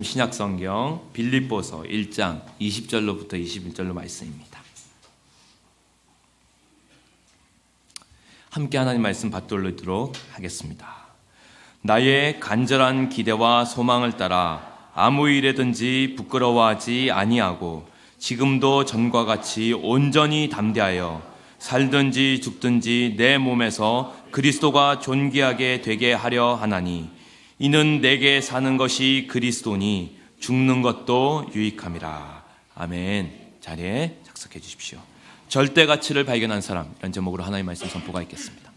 신약성경 빌립보서 1장 20절로부터 21절로 말씀입니다. 함께 하나님 말씀 받들도록 하겠습니다. 나의 간절한 기대와 소망을 따라 아무 일에든지 부끄러워하지 아니하고 지금도 전과 같이 온전히 담대하여 살든지 죽든지 내 몸에서 그리스도가 존귀하게 되게 하려 하나니 이는 내게 사는 것이 그리스도니 죽는 것도 유익함이라. 아멘. 자리에 착석해 주십시오. 절대 가치를 발견한 사람, 이런 제목으로 하나님의 말씀 선포가 있겠습니다.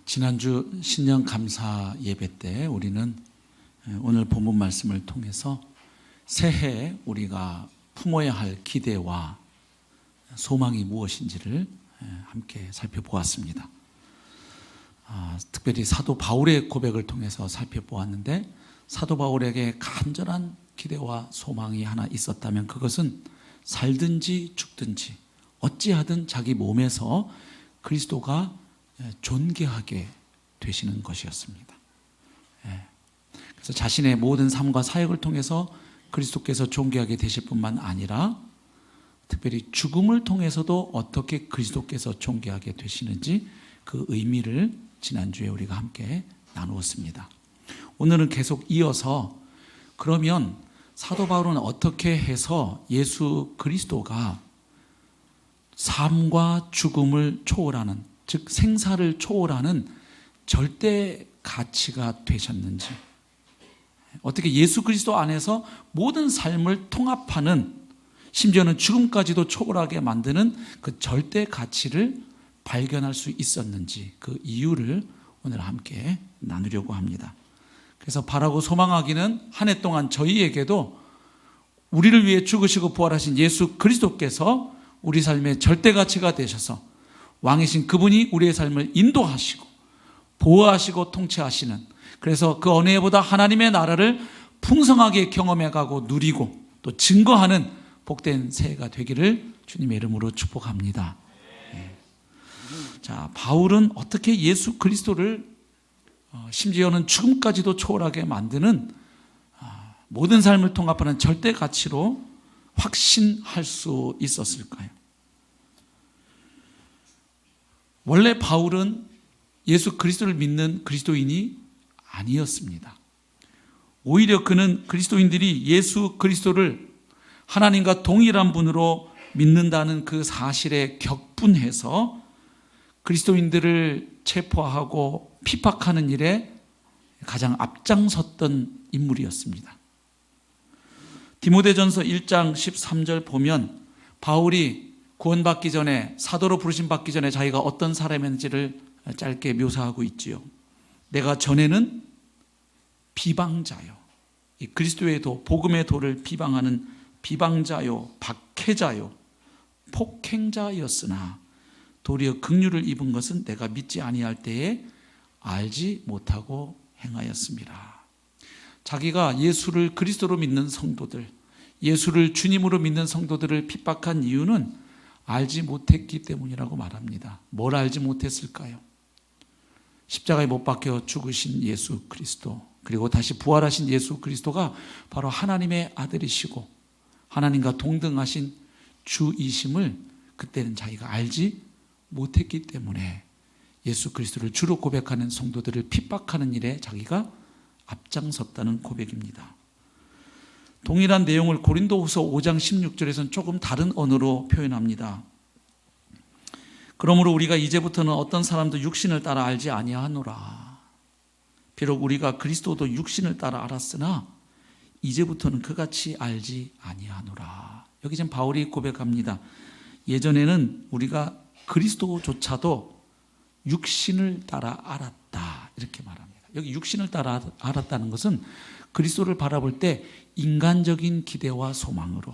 지난주 신년 감사 예배 때 우리는 오늘 본문 말씀을 통해서 새해 우리가 품어야 할 기대와 소망이 무엇인지를 함께 살펴보았습니다. 특별히 사도 바울의 고백을 통해서 살펴보았는데, 사도 바울에게 간절한 기대와 소망이 하나 있었다면 그것은 살든지 죽든지 어찌하든 자기 몸에서 그리스도가 존귀하게 되시는 것이었습니다. 그래서 자신의 모든 삶과 사역을 통해서 그리스도께서 존귀하게 되실 뿐만 아니라 특별히 죽음을 통해서도 어떻게 그리스도께서 존귀하게 되시는지 그 의미를 지난주에 우리가 함께 나누었습니다. 오늘은 계속 이어서 그러면 사도 바울은 어떻게 해서 예수 그리스도가 삶과 죽음을 초월하는, 즉 생사를 초월하는 절대 가치가 되셨는지, 어떻게 예수 그리스도 안에서 모든 삶을 통합하는, 심지어는 죽음까지도 초월하게 만드는 그 절대 가치를 발견할 수 있었는지, 그 이유를 오늘 함께 나누려고 합니다. 그래서 바라고 소망하기는 한 해 동안 저희에게도 우리를 위해 죽으시고 부활하신 예수 그리스도께서 우리 삶의 절대 가치가 되셔서 왕이신 그분이 우리의 삶을 인도하시고 보호하시고 통치하시는, 그래서 그 어느 해보다 하나님의 나라를 풍성하게 경험해가고 누리고 또 증거하는 복된 새해가 되기를 주님의 이름으로 축복합니다. 자, 바울은 어떻게 예수 그리스도를 심지어는 죽음까지도 초월하게 만드는 모든 삶을 통합하는 절대 가치로 확신할 수 있었을까요? 원래 바울은 예수 그리스도를 믿는 그리스도인이 아니었습니다. 오히려 그는 그리스도인들이 예수 그리스도를 하나님과 동일한 분으로 믿는다는 그 사실에 격분해서 그리스도인들을 체포하고 핍박하는 일에 가장 앞장섰던 인물이었습니다. 디모데전서 1장 13절 보면 바울이 구원받기 전에, 사도로 부르심 받기 전에 자기가 어떤 사람인지를 짧게 묘사하고 있지요. 내가 전에는 비방자요, 이 그리스도의 도, 복음의 도를 비방하는 비방자요, 박해자요, 폭행자였으나 도리어 긍휼을 입은 것은 내가 믿지 아니할 때에 알지 못하고 행하였습니다. 자기가 예수를 그리스도로 믿는 성도들, 예수를 주님으로 믿는 성도들을 핍박한 이유는 알지 못했기 때문이라고 말합니다. 뭘 알지 못했을까요? 십자가에 못 박혀 죽으신 예수 그리스도, 그리고 다시 부활하신 예수 그리스도가 바로 하나님의 아들이시고 하나님과 동등하신 주이심을 그때는 자기가 알지 못했기 때문에 예수 그리스도를 주로 고백하는 성도들을 핍박하는 일에 자기가 앞장섰다는 고백입니다. 동일한 내용을 고린도후서 5장 16절에서는 조금 다른 언어로 표현합니다. 그러므로 우리가 이제부터는 어떤 사람도 육신을 따라 알지 아니하노라. 비록 우리가 그리스도도 육신을 따라 알았으나 이제부터는 그같이 알지 아니하노라. 여기 지금 바울이 고백합니다. 예전에는 우리가 그리스도조차도 육신을 따라 알았다, 이렇게 말합니다. 여기 육신을 따라 알았다는 것은 그리스도를 바라볼 때 인간적인 기대와 소망으로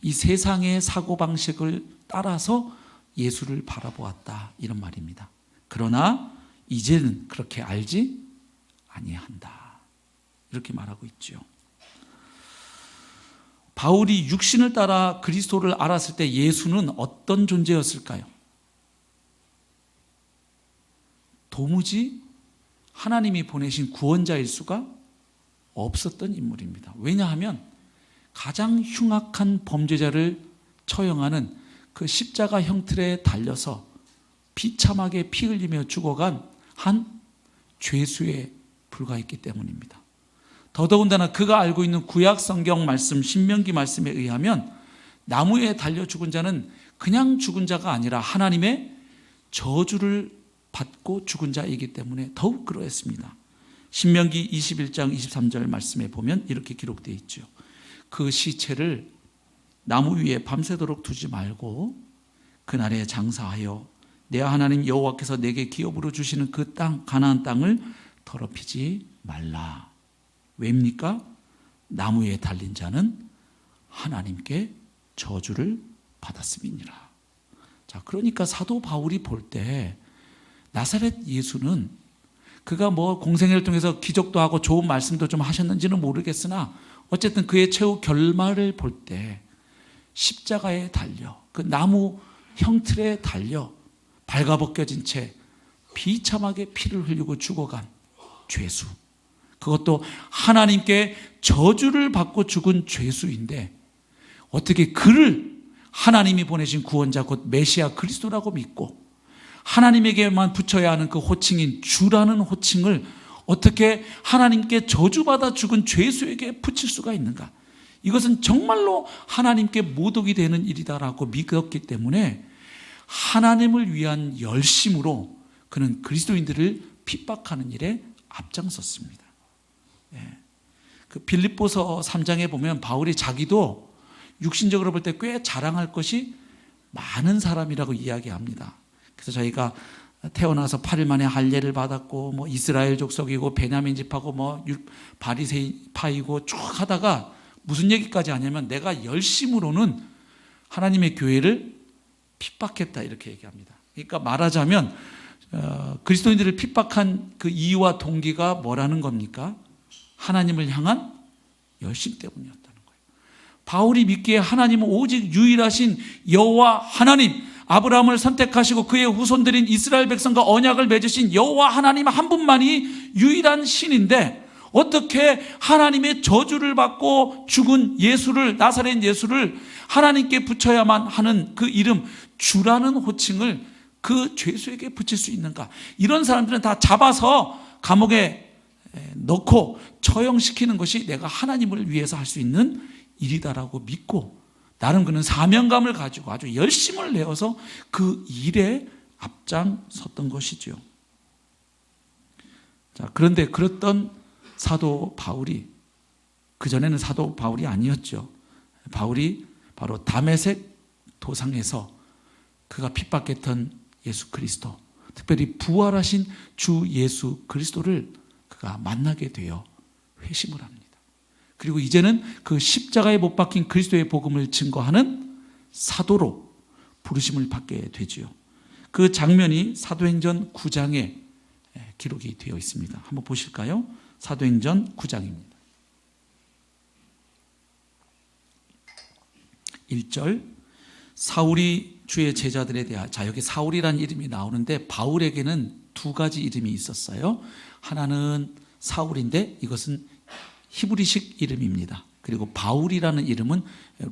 이 세상의 사고방식을 따라서 예수를 바라보았다, 이런 말입니다. 그러나 이제는 그렇게 알지 아니한다. 이렇게 말하고 있죠. 바울이 육신을 따라 그리스도를 알았을 때 예수는 어떤 존재였을까요? 도무지 하나님이 보내신 구원자일 수가 없었던 인물입니다. 왜냐하면 가장 흉악한 범죄자를 처형하는 그 십자가 형틀에 달려서 비참하게 피 흘리며 죽어간 한 죄수에 불과했기 때문입니다. 더더군다나 그가 알고 있는 구약 성경 말씀, 신명기 말씀에 의하면 나무에 달려 죽은 자는 그냥 죽은 자가 아니라 하나님의 저주를 받고 죽은 자이기 때문에 더욱 그러했습니다. 신명기 21장 23절 말씀에 보면 이렇게 기록되어 있죠. 그 시체를 나무 위에 밤새도록 두지 말고 그날에 장사하여 내 하나님 여호와께서 내게 기업으로 주시는 그 땅 가나안 땅을 더럽히지 말라. 왜입니까? 나무 위에 달린 자는 하나님께 저주를 받았음이니라. 자, 그러니까 사도 바울이 볼 때 나사렛 예수는 그가 뭐 공생애를 통해서 기적도 하고 좋은 말씀도 좀 하셨는지는 모르겠으나 어쨌든 그의 최후 결말을 볼 때 십자가에 달려 그 나무 형틀에 달려 발가벗겨진 채 비참하게 피를 흘리고 죽어간 죄수, 그것도 하나님께 저주를 받고 죽은 죄수인데 어떻게 그를 하나님이 보내신 구원자 곧 메시아 그리스도라고 믿고 하나님에게만 붙여야 하는 그 호칭인 주라는 호칭을 어떻게 하나님께 저주받아 죽은 죄수에게 붙일 수가 있는가? 이것은 정말로 하나님께 모독이 되는 일이다라고 믿었기 때문에 하나님을 위한 열심으로 그는 그리스도인들을 핍박하는 일에 앞장섰습니다. 그 빌립보서 3장에 보면 바울이 자기도 육신적으로 볼 때 꽤 자랑할 것이 많은 사람이라고 이야기합니다. 그래서 저희가 태어나서 8일 만에 할례를 받았고 뭐 이스라엘 족속이고 베냐민 집하고 뭐 바리새파이고 쭉 하다가 무슨 얘기까지 하냐면 내가 열심으로는 하나님의 교회를 핍박했다 이렇게 얘기합니다. 그러니까 말하자면 그리스도인들을 핍박한 그 이유와 동기가 뭐라는 겁니까? 하나님을 향한 열심 때문이었다는 거예요. 바울이 믿기에 하나님은 오직 유일하신 여호와 하나님, 아브라함을 선택하시고 그의 후손들인 이스라엘 백성과 언약을 맺으신 여호와 하나님 한 분만이 유일한 신인데 어떻게 하나님의 저주를 받고 죽은 예수를, 나사렛 예수를 하나님께 붙여야만 하는 그 이름 주라는 호칭을 그 죄수에게 붙일 수 있는가? 이런 사람들은 다 잡아서 감옥에 넣고 처형시키는 것이 내가 하나님을 위해서 할 수 있는 일이다라고 믿고 나름 그는 사명감을 가지고 아주 열심을 내어서 그 일에 앞장섰던 것이죠. 자, 그런데 그랬던 사도 바울이 그전에는 사도 바울이 아니었죠. 바울이 바로 다메섹 도상에서 그가 핍박했던 예수 그리스도, 특별히 부활하신 주 예수 그리스도를 그가 만나게 되어 회심을 합니다. 그리고 이제는 그 십자가에 못 박힌 그리스도의 복음을 증거하는 사도로 부르심을 받게 되지요. 그 장면이 사도행전 9장에 기록이 되어 있습니다. 한번 보실까요? 사도행전 9장입니다. 1절 사울이 주의 제자들에 대하여, 자 여기 사울이라는 이름이 나오는데 바울에게는 두 가지 이름이 있었어요. 하나는 사울인데 이것은 히브리식 이름입니다. 그리고 바울이라는 이름은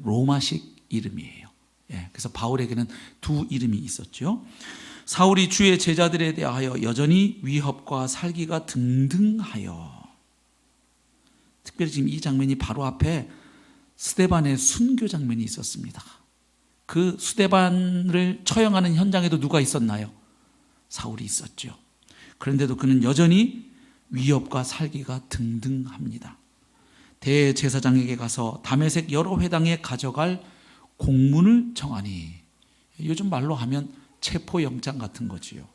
로마식 이름이에요. 그래서 바울에게는 두 이름이 있었죠. 사울이 주의 제자들에 대하여 여전히 위협과 살기가 등등하여, 특별히 지금 이 장면이 바로 앞에 스데반의 순교 장면이 있었습니다. 그 스데반을 처형하는 현장에도 누가 있었나요? 사울이 있었죠. 그런데도 그는 여전히 위협과 살기가 등등합니다. 대제사장에게 가서 다메섹 여러 회당에 가져갈 공문을 정하니, 요즘 말로 하면 체포영장 같은 거지요.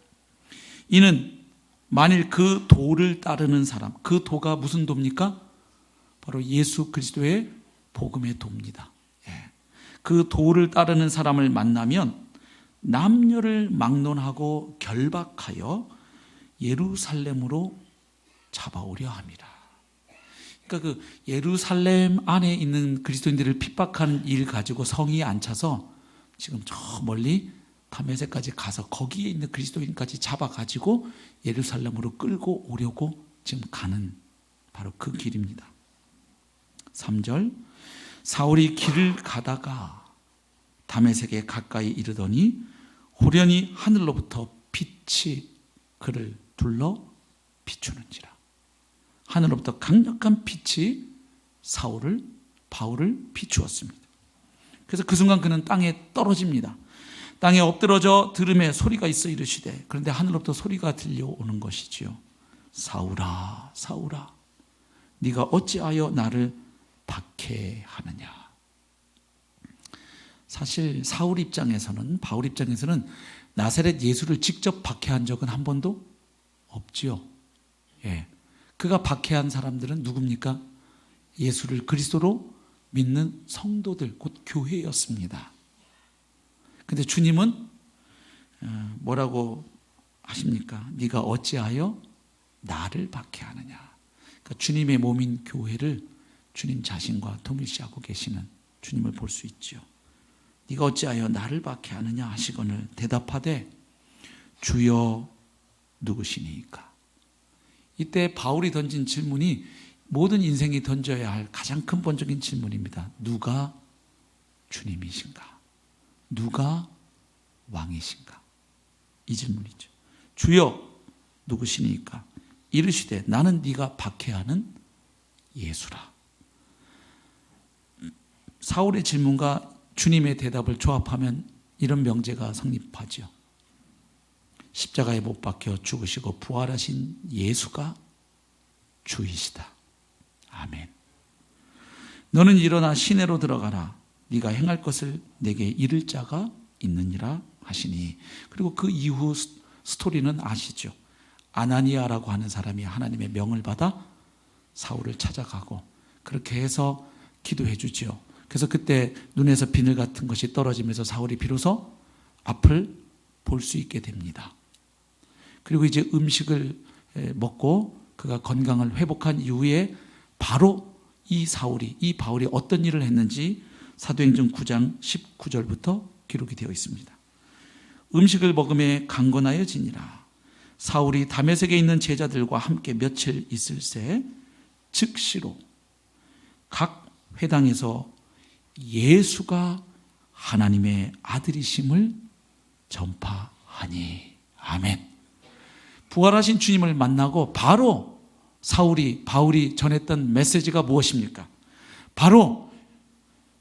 이는 만일 그 도를 따르는 사람, 그 도가 무슨 도입니까? 바로 예수 그리스도의 복음의 도입니다. 그 도를 따르는 사람을 만나면 남녀를 막론하고 결박하여 예루살렘으로 잡아오려 함이라. 그러니까 그 예루살렘 안에 있는 그리스도인들을 핍박하는 일 가지고 성이 안 차서 지금 저 멀리 다메섹까지 가서 거기에 있는 그리스도인까지 잡아가지고 예루살렘으로 끌고 오려고 지금 가는 바로 그 길입니다. 3절, 사울이 길을 가다가 다메섹에 가까이 이르더니 호련히 하늘로부터 빛이 그를 둘러 비추는지라. 하늘로부터 강력한 빛이 바울을 비추었습니다. 그래서 그 순간 그는 땅에 떨어집니다. 땅에 엎드러져 들음에 소리가 있어 이르시되, 그런데 하늘로부터 소리가 들려오는 것이지요. 사울아, 사울아, 네가 어찌하여 나를 박해하느냐. 사실 바울 입장에서는 나사렛 예수를 직접 박해한 적은 한 번도 없지요. 예. 그가 박해한 사람들은 누굽니까? 예수를 그리스도로 믿는 성도들, 곧 교회였습니다. 근데 주님은 뭐라고 하십니까? 네가 어찌하여 나를 박해하느냐. 그러니까 주님의 몸인 교회를 주님 자신과 동일시하고 계시는 주님을 볼 수 있지요. 네가 어찌하여 나를 박해하느냐 하시거늘 대답하되 주여 누구시니까. 이때 바울이 던진 질문이 모든 인생이 던져야 할 가장 근본적인 질문입니다. 누가 주님이신가? 누가 왕이신가? 이 질문이죠. 주여 누구시니까? 이르시되 나는 네가 박해하는 예수라. 사울의 질문과 주님의 대답을 조합하면 이런 명제가 성립하죠. 십자가에 못 박혀 죽으시고 부활하신 예수가 주이시다. 아멘. 너는 일어나 시내로 들어가라. 네가 행할 것을 내게 이를 자가 있느니라 하시니. 그리고 그 이후 스토리는 아시죠. 아나니아라고 하는 사람이 하나님의 명을 받아 사울을 찾아가고 그렇게 해서 기도해 주지요. 그래서 그때 눈에서 비늘 같은 것이 떨어지면서 사울이 비로소 앞을 볼 수 있게 됩니다. 그리고 이제 음식을 먹고 그가 건강을 회복한 이후에 바로 이 바울이 어떤 일을 했는지 사도행전 9장 19절부터 기록이 되어 있습니다. 음식을 먹음에 강건하여지니라. 사울이 다메섹에 있는 제자들과 함께 며칠 있을새 즉시로 각 회당에서 예수가 하나님의 아들이심을 전파하니. 아멘. 부활하신 주님을 만나고 바로 바울이 전했던 메시지가 무엇입니까? 바로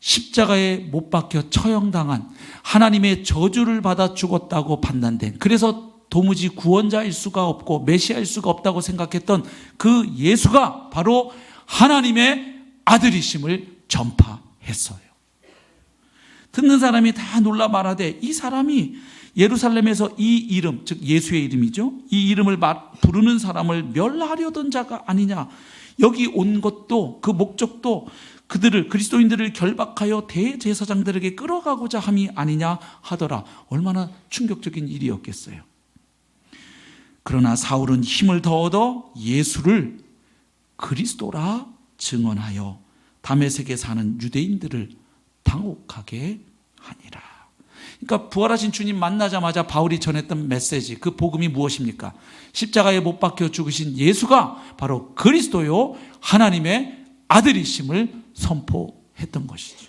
십자가에 못 박혀 처형당한, 하나님의 저주를 받아 죽었다고 판단된, 그래서 도무지 구원자일 수가 없고 메시아일 수가 없다고 생각했던 그 예수가 바로 하나님의 아들이심을 전파했어요. 듣는 사람이 다 놀라 말하되 이 사람이 예루살렘에서 이 이름, 즉 예수의 이름이죠, 이 이름을 부르는 사람을 멸하려던 자가 아니냐. 여기 온 것도 그 목적도 그리스도인들을 결박하여 대제사장들에게 끌어가고자 함이 아니냐 하더라. 얼마나 충격적인 일이었겠어요. 그러나 사울은 힘을 더 얻어 예수를 그리스도라 증언하여 다메섹에 사는 유대인들을 당혹하게 하니라. 그러니까 부활하신 주님 만나자마자 바울이 전했던 메시지, 그 복음이 무엇입니까? 십자가에 못 박혀 죽으신 예수가 바로 그리스도요 하나님의 아들이심을 선포했던 것이죠.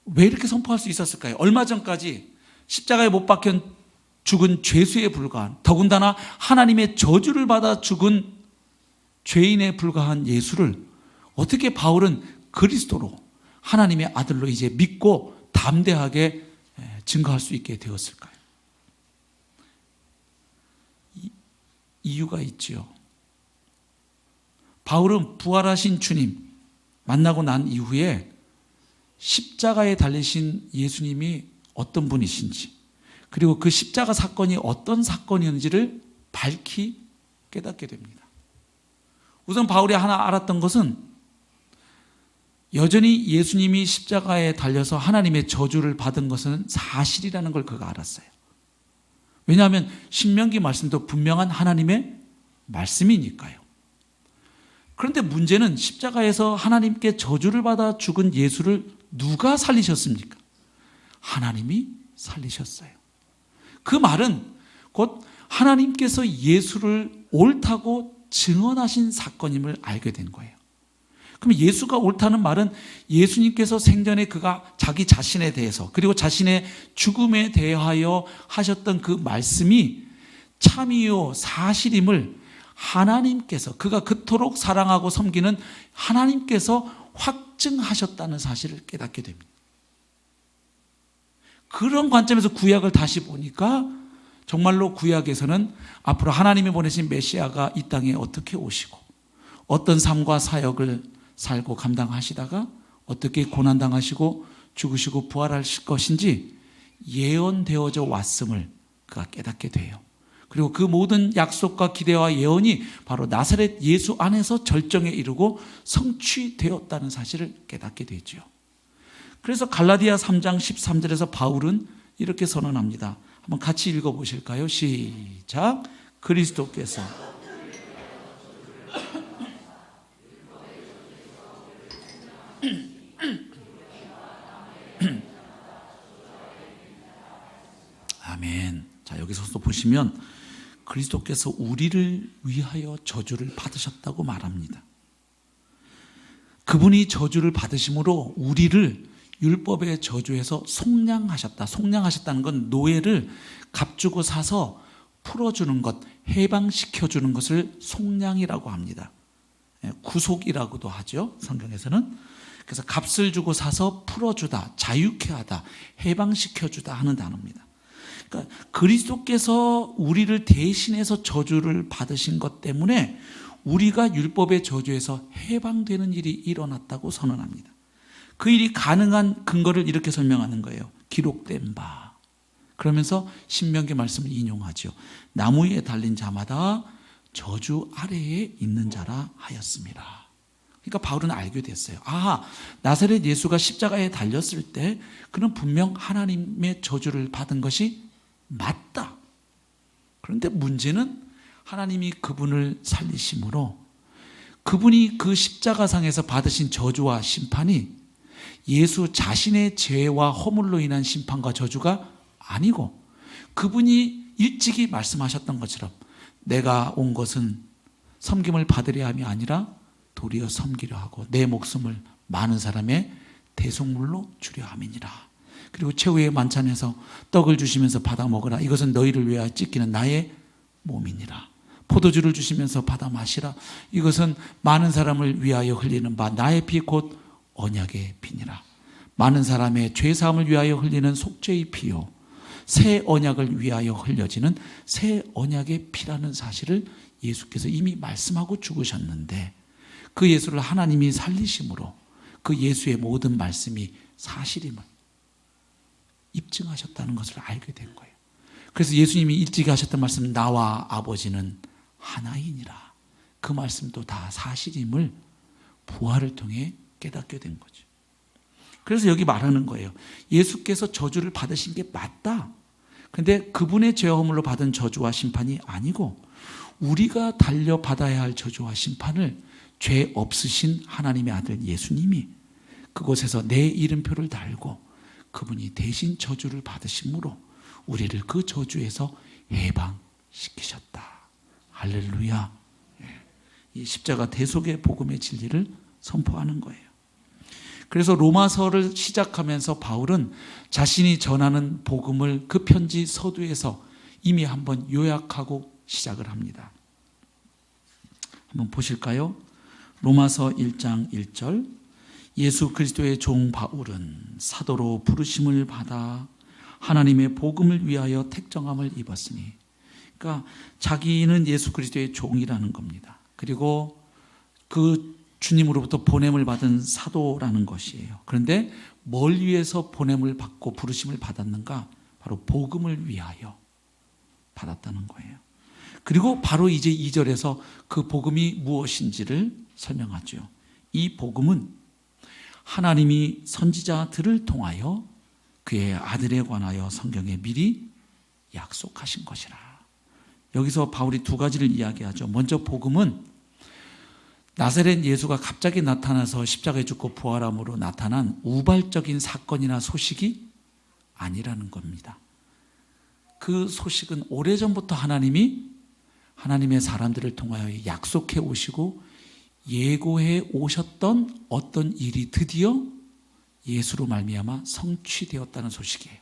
왜 이렇게 선포할 수 있었을까요? 얼마 전까지 십자가에 못 박혀 죽은 죄수에 불과한, 더군다나 하나님의 저주를 받아 죽은 죄인에 불과한 예수를 어떻게 바울은 그리스도로, 하나님의 아들로 이제 믿고 담대하게 증거할 수 있게 되었을까요? 이유가 있지요. 바울은 부활하신 주님 만나고 난 이후에 십자가에 달리신 예수님이 어떤 분이신지, 그리고 그 십자가 사건이 어떤 사건이었는지를 밝히 깨닫게 됩니다. 우선 바울이 하나 알았던 것은 여전히 예수님이 십자가에 달려서 하나님의 저주를 받은 것은 사실이라는 걸 그가 알았어요. 왜냐하면 신명기 말씀도 분명한 하나님의 말씀이니까요. 그런데 문제는 십자가에서 하나님께 저주를 받아 죽은 예수를 누가 살리셨습니까? 하나님이 살리셨어요. 그 말은 곧 하나님께서 예수를 옳다고 증언하신 사건임을 알게 된 거예요. 그럼 예수가 옳다는 말은 예수님께서 생전에 그가 자기 자신에 대해서 그리고 자신의 죽음에 대하여 하셨던 그 말씀이 참이요 사실임을 하나님께서, 그가 그토록 사랑하고 섬기는 하나님께서 확증하셨다는 사실을 깨닫게 됩니다. 그런 관점에서 구약을 다시 보니까 정말로 구약에서는 앞으로 하나님이 보내신 메시아가 이 땅에 어떻게 오시고 어떤 삶과 사역을 살고 감당하시다가 어떻게 고난당하시고 죽으시고 부활하실 것인지 예언되어져 왔음을 그가 깨닫게 돼요. 그리고 그 모든 약속과 기대와 예언이 바로 나사렛 예수 안에서 절정에 이르고 성취되었다는 사실을 깨닫게 되죠. 그래서 갈라디아 3장 13절에서 바울은 이렇게 선언합니다. 한번 같이 읽어보실까요? 시작. 그리스도께서 아멘. 자, 여기서 보시면 그리스도께서 우리를 위하여 저주를 받으셨다고 말합니다. 그분이 저주를 받으심으로 우리를 율법의 저주에서 속량하셨다. 속량하셨다는 건 노예를 값주고 사서 풀어주는 것, 해방시켜주는 것을 속량이라고 합니다. 구속이라고도 하죠, 성경에서는. 그래서 값을 주고 사서 풀어주다, 자유케 하다, 해방시켜주다 하는 단어입니다. 그러니까 그리스도께서 우리를 대신해서 저주를 받으신 것 때문에 우리가 율법의 저주에서 해방되는 일이 일어났다고 선언합니다. 그 일이 가능한 근거를 이렇게 설명하는 거예요. 기록된 바. 그러면서 신명기 말씀을 인용하죠. 나무 위에 달린 자마다 저주 아래에 있는 자라 하였습니다. 그러니까 바울은 알게 됐어요. 아, 나사렛 예수가 십자가에 달렸을 때 그는 분명 하나님의 저주를 받은 것이 맞다. 그런데 문제는 하나님이 그분을 살리심으로 그분이 그 십자가상에서 받으신 저주와 심판이 예수 자신의 죄와 허물로 인한 심판과 저주가 아니고 그분이 일찍이 말씀하셨던 것처럼 내가 온 것은 섬김을 받으려 함이 아니라 도리어 섬기려 하고 내 목숨을 많은 사람의 대속물로 주려 함이니라. 그리고 최후의 만찬에서 떡을 주시면서 받아 먹으라. 이것은 너희를 위하여 찢기는 나의 몸이니라. 포도주를 주시면서 받아 마시라. 이것은 많은 사람을 위하여 흘리는 바 나의 피 곧 언약의 피니라. 많은 사람의 죄사함을 위하여 흘리는 속죄의 피요 새 언약을 위하여 흘려지는 새 언약의 피라는 사실을 예수께서 이미 말씀하고 죽으셨는데 그 예수를 하나님이 살리심으로 그 예수의 모든 말씀이 사실임을 입증하셨다는 것을 알게 된 거예요. 그래서 예수님이 일찍이 하셨던 말씀 나와 아버지는 하나이니라. 그 말씀도 다 사실임을 부활을 통해 깨닫게 된 거죠. 그래서 여기 말하는 거예요. 예수께서 저주를 받으신 게 맞다. 그런데 그분의 죄와 허물로 받은 저주와 심판이 아니고 우리가 달려받아야 할 저주와 심판을 죄 없으신 하나님의 아들 예수님이 그곳에서 내 이름표를 달고 그분이 대신 저주를 받으심으로 우리를 그 저주에서 해방시키셨다. 할렐루야. 이 십자가 대속의 복음의 진리를 선포하는 거예요. 그래서 로마서를 시작하면서 바울은 자신이 전하는 복음을 그 편지 서두에서 이미 한번 요약하고 시작을 합니다. 한번 보실까요? 로마서 1장 1절 예수 그리스도의 종 바울은 사도로 부르심을 받아 하나님의 복음을 위하여 택정함을 입었으니, 그러니까 자기는 예수 그리스도의 종이라는 겁니다. 그리고 그 주님으로부터 보냄을 받은 사도라는 것이에요. 그런데 뭘 위해서 보냄을 받고 부르심을 받았는가? 바로 복음을 위하여 받았다는 거예요. 그리고 바로 이제 2절에서 그 복음이 무엇인지를 설명하죠. 이 복음은 하나님이 선지자들을 통하여 그의 아들에 관하여 성경에 미리 약속하신 것이라. 여기서 바울이 두 가지를 이야기하죠. 먼저 복음은 나사렛 예수가 갑자기 나타나서 십자가에 죽고 부활함으로 나타난 우발적인 사건이나 소식이 아니라는 겁니다. 그 소식은 오래전부터 하나님이 하나님의 사람들을 통하여 약속해 오시고 예고해 오셨던 어떤 일이 드디어 예수로 말미암아 성취되었다는 소식이에요.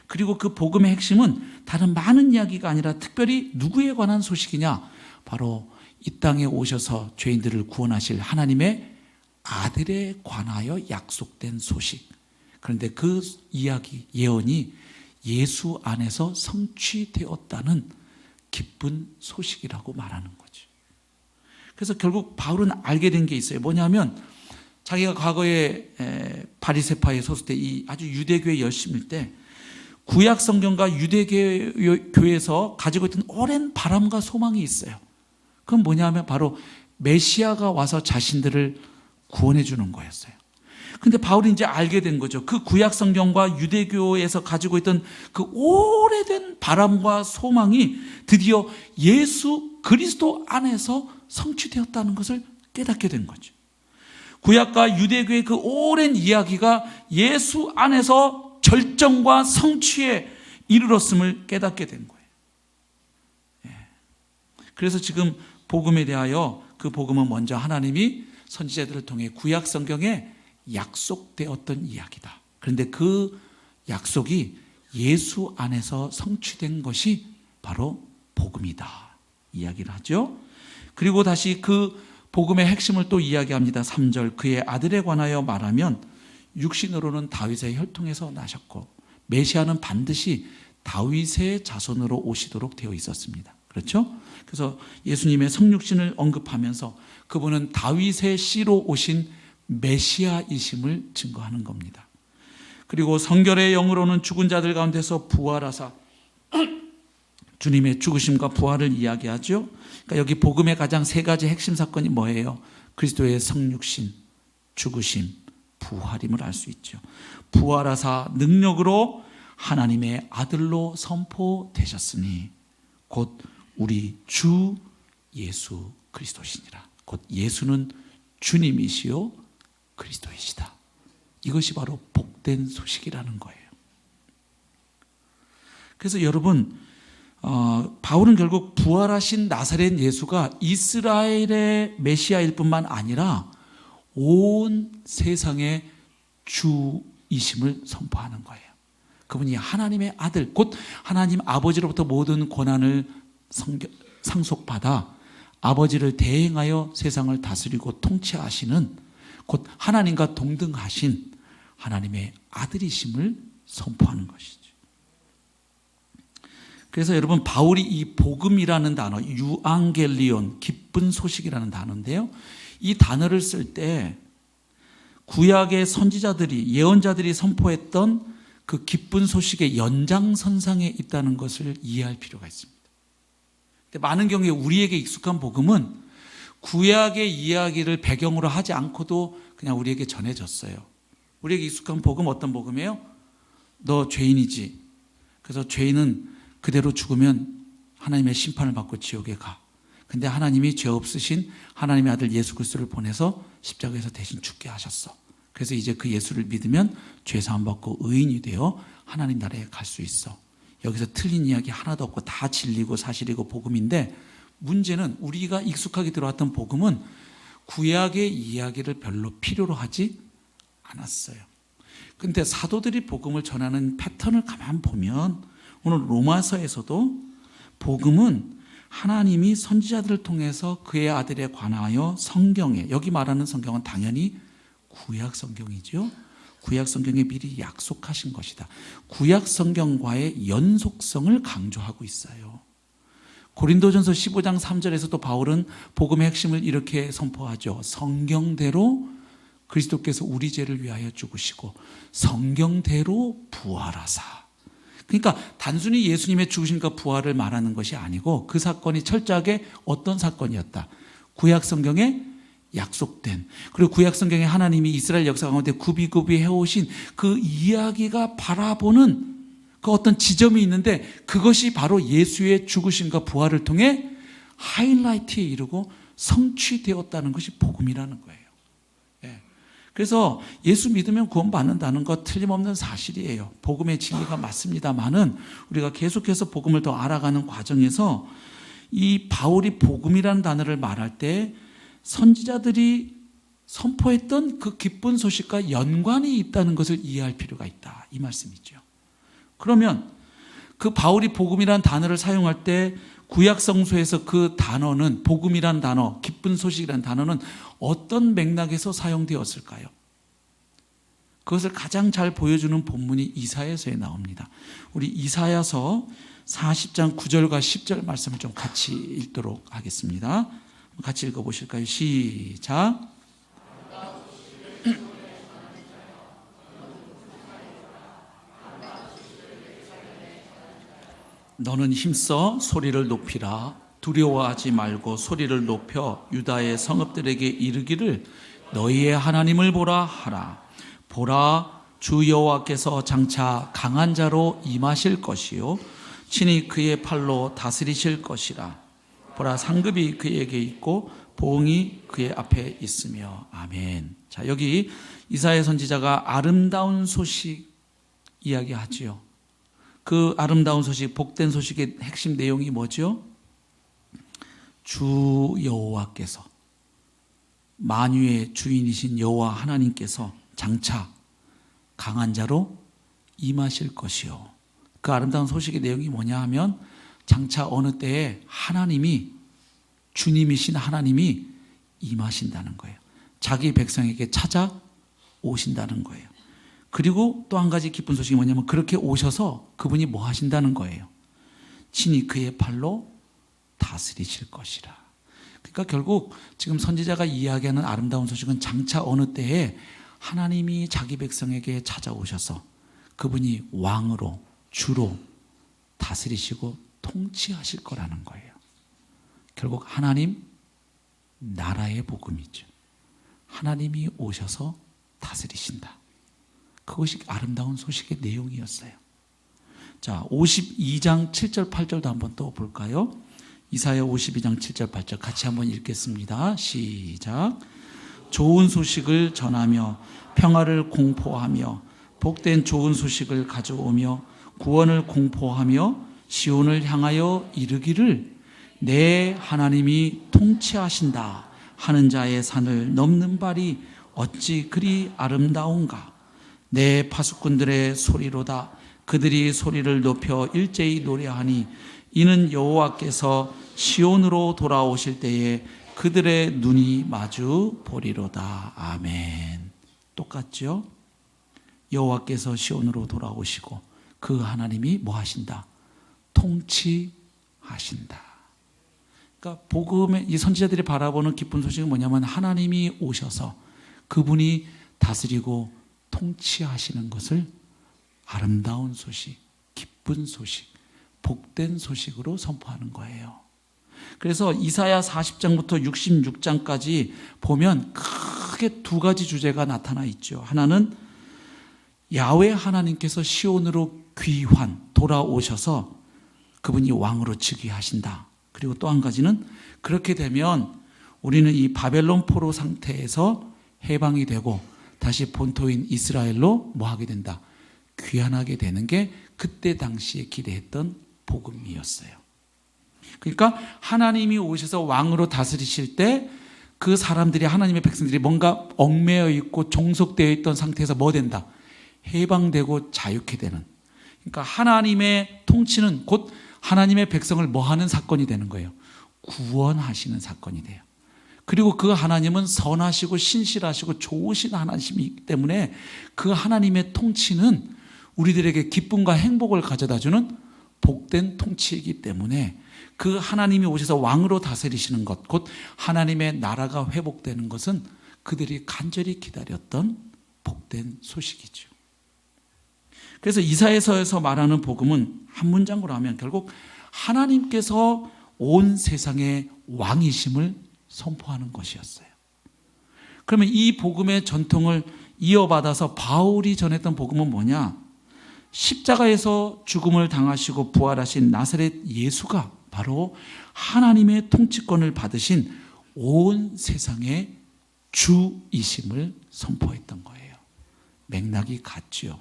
그리고 그 복음의 핵심은 다른 많은 이야기가 아니라 특별히 누구에 관한 소식이냐? 바로 이 땅에 오셔서 죄인들을 구원하실 하나님의 아들에 관하여 약속된 소식. 그런데 그 이야기, 예언이 예수 안에서 성취되었다는 기쁜 소식이라고 말하는 거죠. 그래서 결국 바울은 알게 된 게 있어요. 뭐냐면 자기가 과거에 바리새파에 소속돼 이 아주 유대교에 열심일 때 구약 성경과 유대교에서 가지고 있던 오랜 바람과 소망이 있어요. 그건 뭐냐면 바로 메시아가 와서 자신들을 구원해 주는 거였어요. 근데 바울이 이제 알게 된 거죠. 그 구약 성경과 유대교에서 가지고 있던 그 오래된 바람과 소망이 드디어 예수 그리스도 안에서 성취되었다는 것을 깨닫게 된 거죠. 구약과 유대교의 그 오랜 이야기가 예수 안에서 절정과 성취에 이르렀음을 깨닫게 된 거예요. 그래서 지금 복음에 대하여 그 복음은 먼저 하나님이 선지자들을 통해 구약 성경에 약속되었던 이야기다. 그런데 그 약속이 예수 안에서 성취된 것이 바로 복음이다. 이야기를 하죠. 그리고 다시 그 복음의 핵심을 또 이야기합니다. 3절 그의 아들에 관하여 말하면 육신으로는 다윗의 혈통에서 나셨고 메시아는 반드시 다윗의 자손으로 오시도록 되어 있었습니다. 그렇죠? 그래서 예수님의 성육신을 언급하면서 그분은 다윗의 씨로 오신 메시아이심을 증거하는 겁니다. 그리고 성결의 영으로는 죽은 자들 가운데서 부활하사 주님의 죽으심과 부활을 이야기하죠. 그러니까 여기 복음의 가장 세 가지 핵심 사건이 뭐예요? 그리스도의 성육신, 죽으심, 부활임을 알 수 있죠. 부활하사 능력으로 하나님의 아들로 선포되셨으니 곧 우리 주 예수 그리스도시니라. 곧 예수는 주님이시요 그리스도이시다. 이것이 바로 복된 소식이라는 거예요. 그래서 여러분 바울은 결국 부활하신 나사렛 예수가 이스라엘의 메시아일 뿐만 아니라 온 세상의 주이심을 선포하는 거예요. 그분이 하나님의 아들, 곧 하나님 아버지로부터 모든 권한을 상속받아 아버지를 대행하여 세상을 다스리고 통치하시는 곧 하나님과 동등하신 하나님의 아들이심을 선포하는 것이죠. 그래서 여러분 바울이 이 복음이라는 단어, 유앙겔리온, 기쁜 소식이라는 단어인데요. 이 단어를 쓸 때 구약의 선지자들이 예언자들이 선포했던 그 기쁜 소식의 연장선상에 있다는 것을 이해할 필요가 있습니다. 근데 많은 경우에 우리에게 익숙한 복음은 구약의 이야기를 배경으로 하지 않고도 그냥 우리에게 전해졌어요. 우리에게 익숙한 복음 어떤 복음이에요? 너 죄인이지. 그래서 죄인은 그대로 죽으면 하나님의 심판을 받고 지옥에 가. 근데 하나님이 죄 없으신 하나님의 아들 예수 그리스도를 보내서 십자가에서 대신 죽게 하셨어. 그래서 이제 그 예수를 믿으면 죄 사함 받고 의인이 되어 하나님 나라에 갈 수 있어. 여기서 틀린 이야기 하나도 없고 다 진리고 사실이고 복음인데 문제는 우리가 익숙하게 들어왔던 복음은 구약의 이야기를 별로 필요로 하지 않았어요. 그런데 사도들이 복음을 전하는 패턴을 가만 보면 오늘 로마서에서도 복음은 하나님이 선지자들을 통해서 그의 아들에 관하여 성경에, 여기 말하는 성경은 당연히 구약 성경이죠. 구약 성경에 미리 약속하신 것이다. 구약 성경과의 연속성을 강조하고 있어요. 고린도전서 15장 3절에서도 바울은 복음의 핵심을 이렇게 선포하죠. 성경대로 그리스도께서 우리 죄를 위하여 죽으시고 성경대로 부활하사. 그러니까 단순히 예수님의 죽으심과 부활을 말하는 것이 아니고 그 사건이 철저하게 어떤 사건이었다. 구약 성경에 약속된, 그리고 구약 성경에 하나님이 이스라엘 역사 가운데 굽이굽이 해오신 그 이야기가 바라보는 그 어떤 지점이 있는데 그것이 바로 예수의 죽으심과 부활을 통해 하이라이트에 이르고 성취되었다는 것이 복음이라는 거예요. 예. 그래서 예수 믿으면 구원받는다는 것 틀림없는 사실이에요. 복음의 진리가 맞습니다만은 우리가 계속해서 복음을 더 알아가는 과정에서 이 바울이 복음이라는 단어를 말할 때 선지자들이 선포했던 그 기쁜 소식과 연관이 있다는 것을 이해할 필요가 있다, 이 말씀이죠. 그러면 그 바울이 복음이라는 단어를 사용할 때 구약 성서에서 그 단어는, 복음이라는 단어, 기쁜 소식이라는 단어는 어떤 맥락에서 사용되었을까요? 그것을 가장 잘 보여주는 본문이 이사야서에 나옵니다. 우리 이사야서 40장 9절과 10절 말씀을 좀 같이 읽도록 하겠습니다. 같이 읽어보실까요? 시작. 너는 힘써 소리를 높이라. 두려워하지 말고 소리를 높여 유다의 성읍들에게 이르기를 너희의 하나님을 보라 하라. 보라, 주 여호와께서 장차 강한 자로 임하실 것이요 친히 그의 팔로 다스리실 것이라. 보라, 상급이 그에게 있고 보응이 그의 앞에 있으며. 아멘. 자, 여기 이사야 선지자가 아름다운 소식 이야기하지요. 그 아름다운 소식, 복된 소식의 핵심 내용이 뭐죠? 주 여호와께서, 만유의 주인이신 여호와 하나님께서 장차 강한 자로 임하실 것이요. 그 아름다운 소식의 내용이 뭐냐 하면 장차 어느 때에 하나님이, 주님이신 하나님이 임하신다는 거예요. 자기 백성에게 찾아오신다는 거예요. 그리고 또 한 가지 기쁜 소식이 뭐냐면 그렇게 오셔서 그분이 뭐 하신다는 거예요. 친히 그의 팔로 다스리실 것이라. 그러니까 결국 지금 선지자가 이야기하는 아름다운 소식은 장차 어느 때에 하나님이 자기 백성에게 찾아오셔서 그분이 왕으로, 주로 다스리시고 통치하실 거라는 거예요. 결국 하나님 나라의 복음이죠. 하나님이 오셔서 다스리신다. 그것이 아름다운 소식의 내용이었어요. 자, 52장 7절 8절도 한번 또 볼까요? 이사야 52장 7절 8절 같이 한번 읽겠습니다. 시작. 좋은 소식을 전하며 평화를 공포하며 복된 좋은 소식을 가져오며 구원을 공포하며 시온을 향하여 이르기를 내 하나님이 통치하신다 하는 자의 산을 넘는 발이 어찌 그리 아름다운가. 내 파수꾼들의 소리로다. 그들이 소리를 높여 일제히 노래하니 이는 여호와께서 시온으로 돌아오실 때에 그들의 눈이 마주 보리로다. 아멘. 똑같죠? 여호와께서 시온으로 돌아오시고 그 하나님이 뭐 하신다? 통치하신다. 그러니까 복음의 이 선지자들이 바라보는 기쁜 소식은 뭐냐면 하나님이 오셔서 그분이 다스리고 통치하시는 것을 아름다운 소식, 기쁜 소식, 복된 소식으로 선포하는 거예요. 그래서 이사야 40장부터 66장까지 보면 크게 두 가지 주제가 나타나 있죠. 하나는 야훼 하나님께서 시온으로 귀환, 돌아오셔서 그분이 왕으로 즉위하신다. 그리고 또 한 가지는 그렇게 되면 우리는 이 바벨론 포로 상태에서 해방이 되고 다시 본토인 이스라엘로 뭐 하게 된다? 귀환하게 되는 게 그때 당시에 기대했던 복음이었어요. 그러니까 하나님이 오셔서 왕으로 다스리실 때 그 사람들이, 하나님의 백성들이 뭔가 얽매여 있고 종속되어 있던 상태에서 뭐 된다? 해방되고 자유케 되는. 그러니까 하나님의 통치는 곧 하나님의 백성을 뭐 하는 사건이 되는 거예요? 구원하시는 사건이 돼요. 그리고 그 하나님은 선하시고 신실하시고 좋으신 하나님이기 때문에 그 하나님의 통치는 우리들에게 기쁨과 행복을 가져다주는 복된 통치이기 때문에 그 하나님이 오셔서 왕으로 다스리시는 것, 곧 하나님의 나라가 회복되는 것은 그들이 간절히 기다렸던 복된 소식이죠. 그래서 이사야서에서 말하는 복음은 한 문장으로 하면 결국 하나님께서 온 세상의 왕이심을 선포하는 것이었어요. 그러면 이 복음의 전통을 이어받아서 바울이 전했던 복음은 뭐냐? 십자가에서 죽음을 당하시고 부활하신 나사렛 예수가 바로 하나님의 통치권을 받으신 온 세상의 주이심을 선포했던 거예요. 맥락이 같죠.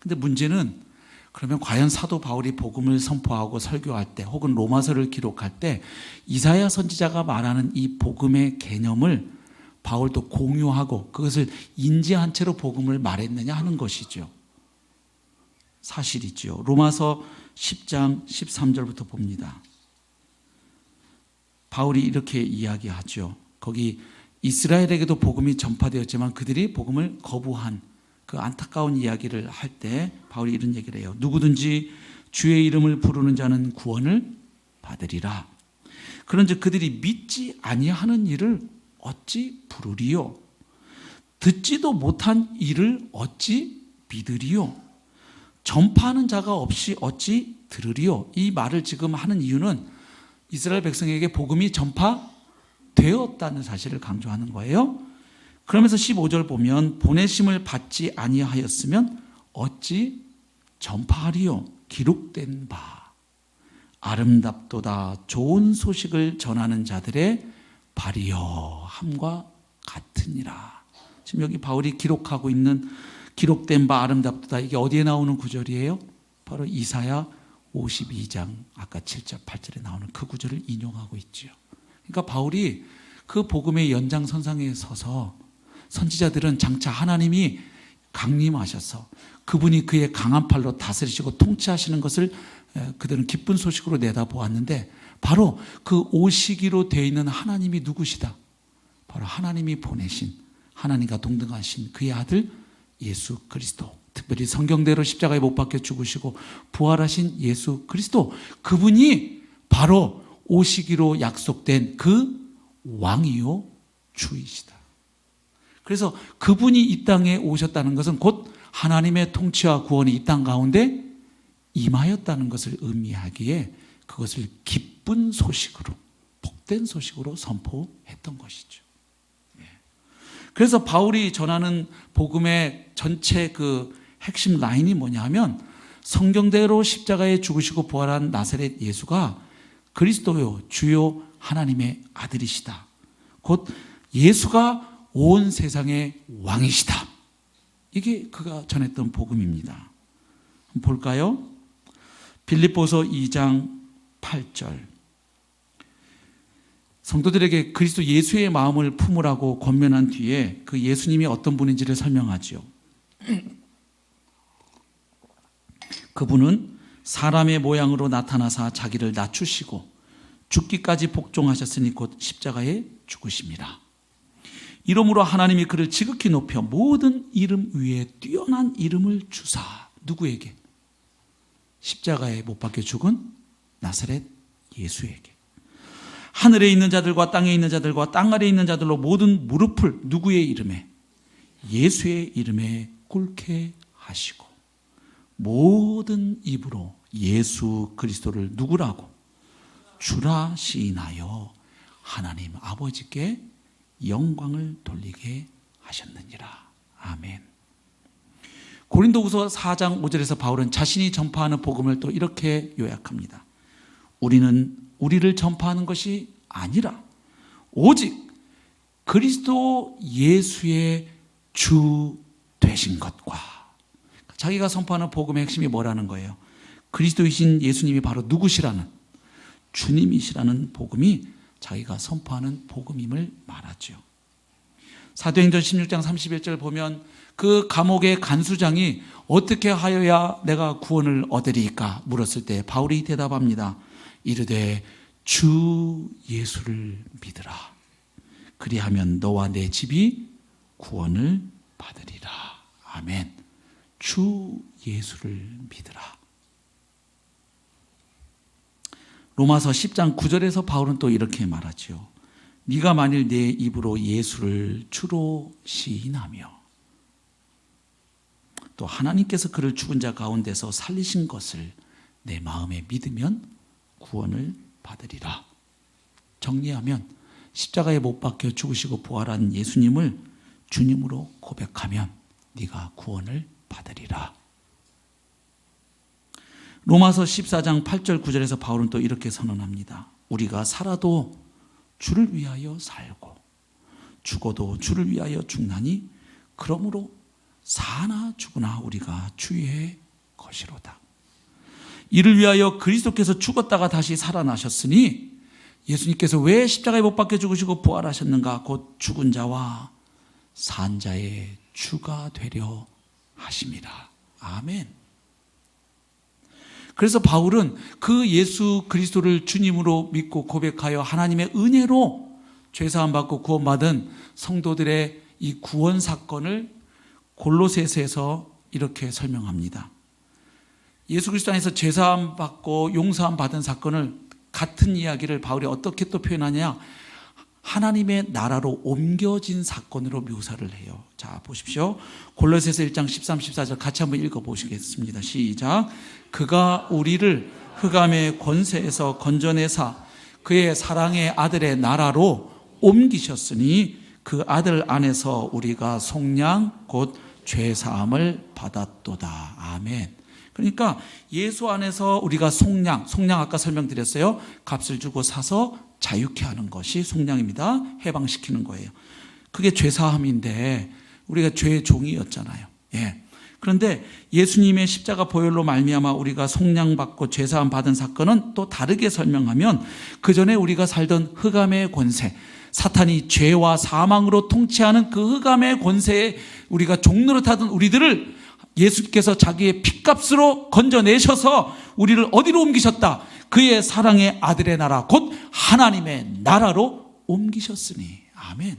근데 문제는 그러면 과연 사도 바울이 복음을 선포하고 설교할 때 혹은 로마서를 기록할 때 이사야 선지자가 말하는 이 복음의 개념을 바울도 공유하고 그것을 인지한 채로 복음을 말했느냐 하는 것이죠. 사실이죠. 로마서 10장 13절부터 봅니다. 바울이 이렇게 이야기하죠. 거기 이스라엘에게도 복음이 전파되었지만 그들이 복음을 거부한 그 안타까운 이야기를 할 때 바울이 이런 얘기를 해요. 누구든지 주의 이름을 부르는 자는 구원을 받으리라. 그런즉 그들이 믿지 아니하는 일을 어찌 부르리요? 듣지도 못한 일을 어찌 믿으리요? 전파하는 자가 없이 어찌 들으리요? 이 말을 지금 하는 이유는 이스라엘 백성에게 복음이 전파되었다는 사실을 강조하는 거예요. 그러면서 15절 보면 보내심을 받지 아니하였으면 어찌 전파하리요? 기록된 바 아름답도다 좋은 소식을 전하는 자들의 발이여 함과 같으니라. 지금 여기 바울이 기록하고 있는 기록된 바 아름답도다, 이게 어디에 나오는 구절이에요? 바로 이사야 52장 아까 7절 8절에 나오는 그 구절을 인용하고 있죠. 그러니까 바울이 그 복음의 연장선상에 서서 선지자들은 장차 하나님이 강림하셔서 그분이 그의 강한 팔로 다스리시고 통치하시는 것을 그들은 기쁜 소식으로 내다보았는데 바로 그 오시기로 되어 있는 하나님이 누구시다? 바로 하나님이 보내신 하나님과 동등하신 그의 아들 예수 그리스도, 특별히 성경대로 십자가에 못 박혀 죽으시고 부활하신 예수 그리스도, 그분이 바로 오시기로 약속된 그 왕이요 주이시다. 그래서 그분이 이 땅에 오셨다는 것은 곧 하나님의 통치와 구원이 이 땅 가운데 임하였다는 것을 의미하기에 그것을 기쁜 소식으로, 복된 소식으로 선포했던 것이죠. 그래서 바울이 전하는 복음의 전체 그 핵심 라인이 뭐냐 하면 성경대로 십자가에 죽으시고 부활한 나사렛 예수가 그리스도요 주요 하나님의 아들이시다. 곧 예수가 온 세상의 왕이시다. 이게 그가 전했던 복음입니다. 볼까요? 빌립보서 2장 8절. 성도들에게 그리스도 예수의 마음을 품으라고 권면한 뒤에 그 예수님이 어떤 분인지를 설명하죠. 그분은 사람의 모양으로 나타나사 자기를 낮추시고 죽기까지 복종하셨으니 곧 십자가에 죽으심이라. 이러므로 하나님이 그를 지극히 높여 모든 이름 위에 뛰어난 이름을 주사. 누구에게? 십자가에 못 박혀 죽은 나사렛 예수에게. 하늘에 있는 자들과 땅에 있는 자들과 땅 아래에 있는 자들로 모든 무릎을 누구의 이름에? 예수의 이름에 꿇게 하시고 모든 입으로 예수 그리스도를 누구라고? 주라 시인하여 하나님 아버지께 영광을 돌리게 하셨느니라. 아멘. 고린도후서 4장 5절에서 바울은 자신이 전파하는 복음을 또 이렇게 요약합니다. 우리는 우리를 전파하는 것이 아니라 오직 그리스도 예수의 주 되신 것과, 자기가 선포하는 복음의 핵심이 뭐라는 거예요? 그리스도이신 예수님이 바로 누구시라는, 주님이시라는 복음이 자기가 선포하는 복음임을 말하죠. 사도행전 16장 31절 보면 그 감옥의 간수장이 어떻게 하여야 내가 구원을 얻으리까 물었을 때 바울이 대답합니다. 이르되 주 예수를 믿으라. 그리하면 너와 내 집이 구원을 받으리라. 아멘. 주 예수를 믿으라. 로마서 10장 9절에서 바울은 또 이렇게 말하죠. 네가 만일 내 입으로 예수를 주로 시인하며 또 하나님께서 그를 죽은 자 가운데서 살리신 것을 내 마음에 믿으면 구원을 받으리라. 정리하면 십자가에 못 박혀 죽으시고 부활한 예수님을 주님으로 고백하면 네가 구원을 받으리라. 로마서 14장 8절 9절에서 바울은 또 이렇게 선언합니다. 우리가 살아도 주를 위하여 살고 죽어도 주를 위하여 죽나니 그러므로 사나 죽으나 우리가 주의 것이로다. 이를 위하여 그리스도께서 죽었다가 다시 살아나셨으니 예수님께서 왜 십자가에 못 박혀 죽으시고 부활하셨는가? 곧 죽은 자와 산 자의 주가 되려 하심이라. 아멘. 그래서 바울은 그 예수 그리스도를 주님으로 믿고 고백하여 하나님의 은혜로 죄사함 받고 구원받은 성도들의 이 구원 사건을 골로새서에서 이렇게 설명합니다. 예수 그리스도 안에서 죄사함 받고 용서함 받은 사건을 같은 이야기를 바울이 어떻게 또 표현하냐? 하나님의 나라로 옮겨진 사건으로 묘사를 해요. 자, 보십시오. 골로새서 1장 13, 14절 같이 한번 읽어보시겠습니다. 시작. 그가 우리를 흑암의 권세에서 건져내사 그의 사랑의 아들의 나라로 옮기셨으니 그 아들 안에서 우리가 속량 곧 죄사함을 받았도다. 아멘. 그러니까 예수 안에서 우리가 속량 아까 설명드렸어요. 값을 주고 사서 자유케 하는 것이 속량입니다. 해방시키는 거예요. 그게 죄사함인데 우리가 죄의 종이었잖아요. 예. 그런데 예수님의 십자가 보혈로 말미암아 우리가 속량받고 죄사함 받은 사건은 또 다르게 설명하면 그 전에 우리가 살던 흑암의 권세, 사탄이 죄와 사망으로 통치하는 그 흑암의 권세에 우리가 종노릇하던 우리들을 예수께서 자기의 핏값으로 건져내셔서 우리를 어디로 옮기셨다? 그의 사랑의 아들의 나라 곧 하나님의 나라로 옮기셨으니. 아멘.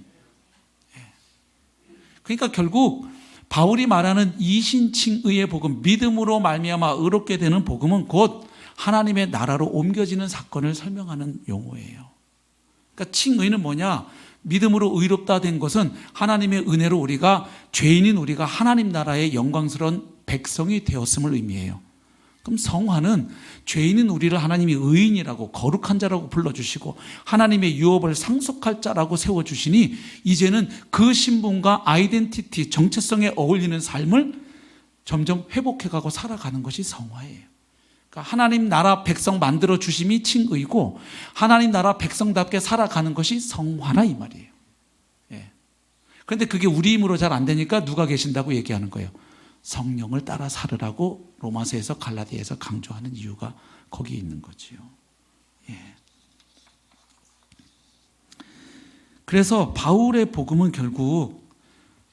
그러니까 결국 바울이 말하는 이신칭의의 복음, 믿음으로 말미암아 의롭게 되는 복음은 곧 하나님의 나라로 옮겨지는 사건을 설명하는 용어예요. 그러니까 칭의는 뭐냐? 믿음으로 의롭다 된 것은 하나님의 은혜로 우리가 죄인인 우리가 하나님 나라의 영광스러운 백성이 되었음을 의미해요. 그럼 성화는 죄인인 우리를 하나님이 의인이라고 거룩한 자라고 불러주시고 하나님의 유업을 상속할 자라고 세워주시니 이제는 그 신분과 아이덴티티, 정체성에 어울리는 삶을 점점 회복해가고 살아가는 것이 성화예요. 그러니까 하나님 나라 백성 만들어 주심이 칭의고 하나님 나라 백성답게 살아가는 것이 성화라 이 말이에요. 예. 그런데 그게 우리 힘으로 잘 안 되니까 누가 계신다고 얘기하는 거예요. 성령을 따라 살으라고 로마서에서 갈라디아에서 강조하는 이유가 거기에 있는 거지요. 예. 그래서 바울의 복음은 결국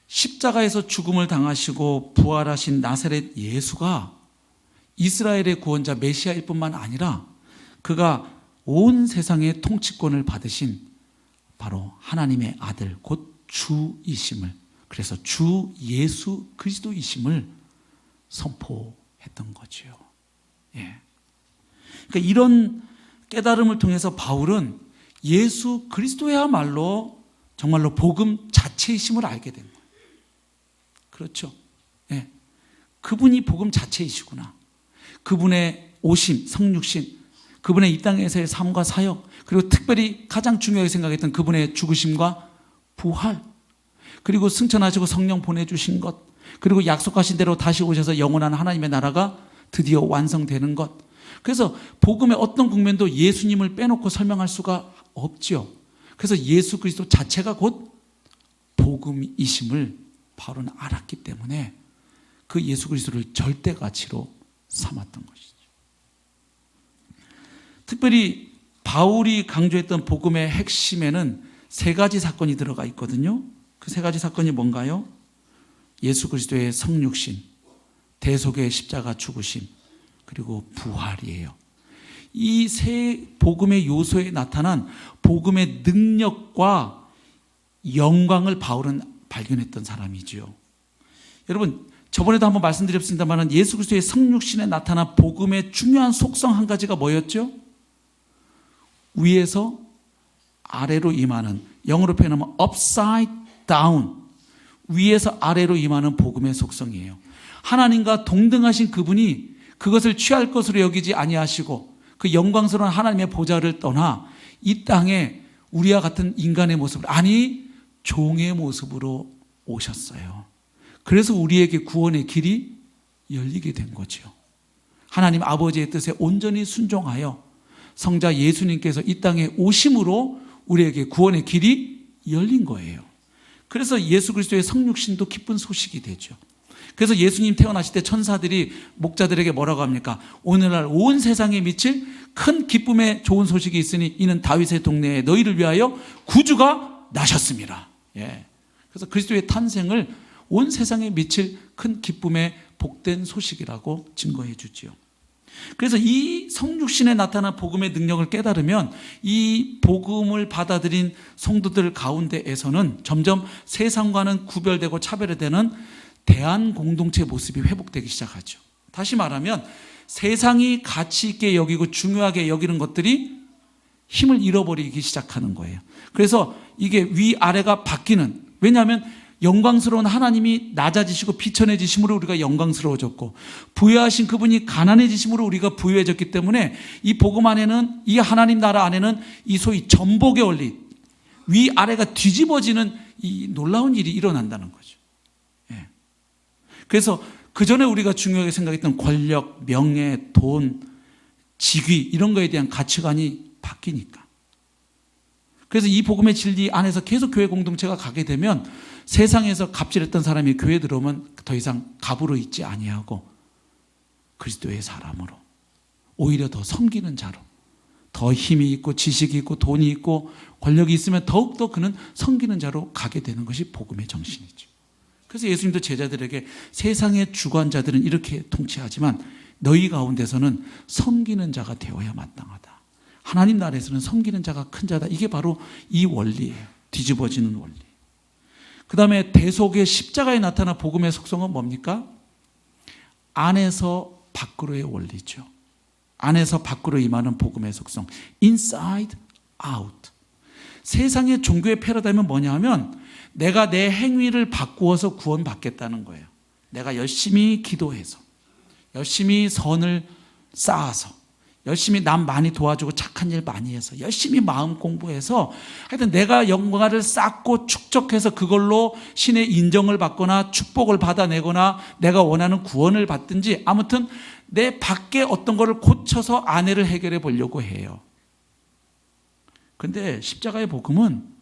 십자가에서 죽음을 당하시고 부활하신 나사렛 예수가 이스라엘의 구원자 메시아일 뿐만 아니라 그가 온 세상의 통치권을 받으신 바로 하나님의 아들 곧 주이심을, 그래서 주 예수 그리스도이심을 선포했던 거지요. 예. 그러니까 이런 깨달음을 통해서 바울은 예수 그리스도야말로 정말로 복음 자체이심을 알게 된 거예요. 그렇죠. 예. 그분이 복음 자체이시구나. 그분의 오심, 성육신, 그분의 이 땅에서의 삶과 사역, 그리고 특별히 가장 중요하게 생각했던 그분의 죽으심과 부활, 그리고 승천하시고 성령 보내주신 것, 그리고 약속하신 대로 다시 오셔서 영원한 하나님의 나라가 드디어 완성되는 것. 그래서 복음의 어떤 국면도 예수님을 빼놓고 설명할 수가 없죠. 그래서 예수 그리스도 자체가 곧 복음이심을 바울은 알았기 때문에 그 예수 그리스도를 절대 가치로 삼았던 것이죠. 특별히 바울이 강조했던 복음의 핵심에는 세 가지 사건이 들어가 있거든요. 그 세 가지 사건이 뭔가요? 예수 그리스도의 성육신, 대속의 십자가 죽으심, 그리고 부활이에요. 이 세 복음의 요소에 나타난 복음의 능력과 영광을 바울은 발견했던 사람이지요. 여러분, 저번에도 한번 말씀드렸습니다만 예수 그리스도의 성육신에 나타난 복음의 중요한 속성 한 가지가 뭐였죠? 위에서 아래로 임하는, 영어로 표현하면 upside down, 위에서 아래로 임하는 복음의 속성이에요. 하나님과 동등하신 그분이 그것을 취할 것으로 여기지 아니하시고 그 영광스러운 하나님의 보좌를 떠나 이 땅에 우리와 같은 인간의 모습으로, 아니 종의 모습으로 오셨어요. 그래서 우리에게 구원의 길이 열리게 된 거죠. 하나님 아버지의 뜻에 온전히 순종하여 성자 예수님께서 이 땅에 오심으로 우리에게 구원의 길이 열린 거예요. 그래서 예수 그리스도의 성육신도 기쁜 소식이 되죠. 그래서 예수님 태어나실 때 천사들이 목자들에게 뭐라고 합니까? 오늘날 온 세상에 미칠 큰 기쁨의 좋은 소식이 있으니 이는 다윗의 동네에 너희를 위하여 구주가 나셨습니다. 예. 그래서 그리스도의 탄생을 온 세상에 미칠 큰 기쁨의 복된 소식이라고 증거해 주지요. 그래서 이 성육신에 나타난 복음의 능력을 깨달으면 이 복음을 받아들인 성도들 가운데에서는 점점 세상과는 구별되고 차별되는 대한 공동체 모습이 회복되기 시작하죠. 다시 말하면 세상이 가치 있게 여기고 중요하게 여기는 것들이 힘을 잃어버리기 시작하는 거예요. 그래서 이게 위아래가 바뀌는, 왜냐하면 영광스러운 하나님이 낮아지시고 비천해지심으로 우리가 영광스러워졌고 부유하신 그분이 가난해지심으로 우리가 부유해졌기 때문에 이 복음 안에는, 이 하나님 나라 안에는 이 소위 전복의 원리, 위아래가 뒤집어지는 이 놀라운 일이 일어난다는 거죠. 예. 그래서 그전에 우리가 중요하게 생각했던 권력, 명예, 돈, 직위 이런 거에 대한 가치관이 바뀌니까. 그래서 이 복음의 진리 안에서 계속 교회 공동체가 가게 되면 세상에서 갑질했던 사람이 교회 들어오면 더 이상 갑으로 있지 아니하고 그리스도의 사람으로, 오히려 더 섬기는 자로, 더 힘이 있고 지식이 있고 돈이 있고 권력이 있으면 더욱더 그는 섬기는 자로 가게 되는 것이 복음의 정신이죠. 그래서 예수님도 제자들에게 세상의 주관자들은 이렇게 통치하지만 너희 가운데서는 섬기는 자가 되어야 마땅하다. 하나님 나라에서는 섬기는 자가 큰 자다. 이게 바로 이 원리예요. 뒤집어지는 원리. 그 다음에 대속의 십자가에 나타난 복음의 속성은 뭡니까? 안에서 밖으로의 원리죠. 안에서 밖으로 임하는 복음의 속성. Inside out. 세상의 종교의 패러다임은 뭐냐 하면 내가 내 행위를 바꾸어서 구원받겠다는 거예요. 내가 열심히 기도해서, 열심히 선을 쌓아서, 열심히 남 많이 도와주고 착한 일 많이 해서, 열심히 마음 공부해서 하여튼 내가 영광을 쌓고 축적해서 그걸로 신의 인정을 받거나 축복을 받아내거나 내가 원하는 구원을 받든지, 아무튼 내 밖에 어떤 거를 고쳐서 안에를 해결해 보려고 해요. 그런데 십자가의 복음은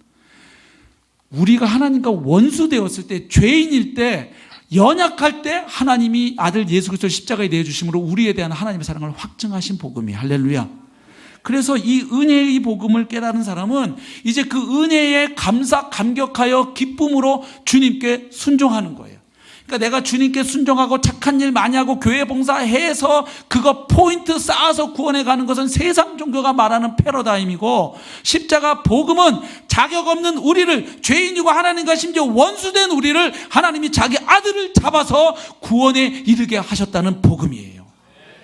우리가 하나님과 원수되었을 때, 죄인일 때, 연약할 때 하나님이 아들 예수 그리스도를 십자가에 내주심으로 우리에 대한 하나님의 사랑을 확증하신 복음이, 할렐루야. 그래서 이 은혜의 복음을 깨달은 사람은 이제 그 은혜에 감격하여 기쁨으로 주님께 순종하는 거예요. 그러니까 내가 주님께 순종하고 착한 일 많이 하고 교회 봉사해서 그거 포인트 쌓아서 구원해 가는 것은 세상 종교가 말하는 패러다임이고, 십자가 복음은 자격 없는 우리를, 죄인이고 하나님과 심지어 원수된 우리를 하나님이 자기 아들을 잡아서 구원에 이르게 하셨다는 복음이에요.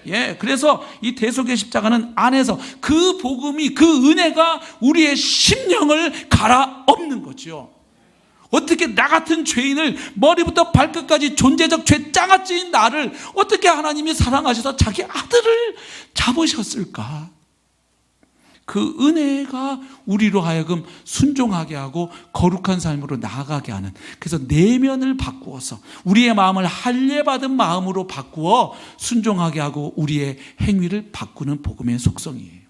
예, 그래서 이 대속의 십자가는 안에서 그 복음이, 그 은혜가 우리의 심령을 갈아엎는 거죠. 어떻게 나 같은 죄인을, 머리부터 발끝까지 존재적 죄장아찌인 나를 어떻게 하나님이 사랑하셔서 자기 아들을 잡으셨을까? 그 은혜가 우리로 하여금 순종하게 하고 거룩한 삶으로 나아가게 하는, 그래서 내면을 바꾸어서 우리의 마음을 할례받은 마음으로 바꾸어 순종하게 하고 우리의 행위를 바꾸는 복음의 속성이에요.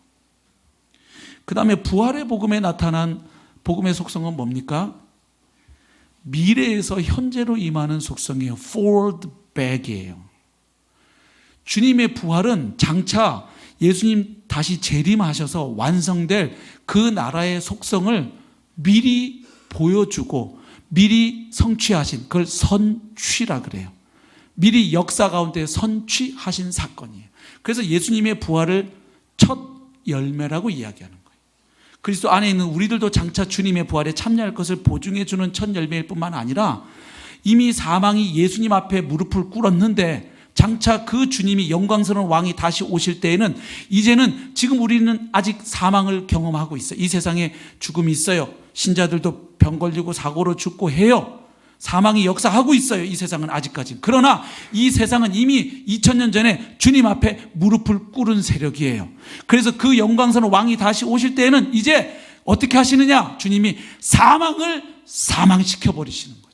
그 다음에 부활의 복음에 나타난 복음의 속성은 뭡니까? 미래에서 현재로 임하는 속성이에요. forward back이에요. 주님의 부활은 장차 예수님 다시 재림하셔서 완성될 그 나라의 속성을 미리 보여주고 미리 성취하신, 그걸 선취라 그래요. 미리 역사 가운데 선취하신 사건이에요. 그래서 예수님의 부활을 첫 열매라고 이야기하는 거예요. 그리스도 안에 있는 우리들도 장차 주님의 부활에 참여할 것을 보증해 주는 첫 열매일 뿐만 아니라 이미 사망이 예수님 앞에 무릎을 꿇었는데 장차 그 주님이 영광스러운 왕이 다시 오실 때에는 이제는, 지금 우리는 아직 사망을 경험하고 있어요. 이 세상에 죽음이 있어요. 신자들도 병 걸리고 사고로 죽고 해요. 사망이 역사하고 있어요. 이 세상은 아직까지. 그러나 이 세상은 이미 2000년 전에 주님 앞에 무릎을 꿇은 세력이에요. 그래서 그 영광스러운 왕이 다시 오실 때에는 이제 어떻게 하시느냐? 주님이 사망을 사망시켜 버리시는 거죠.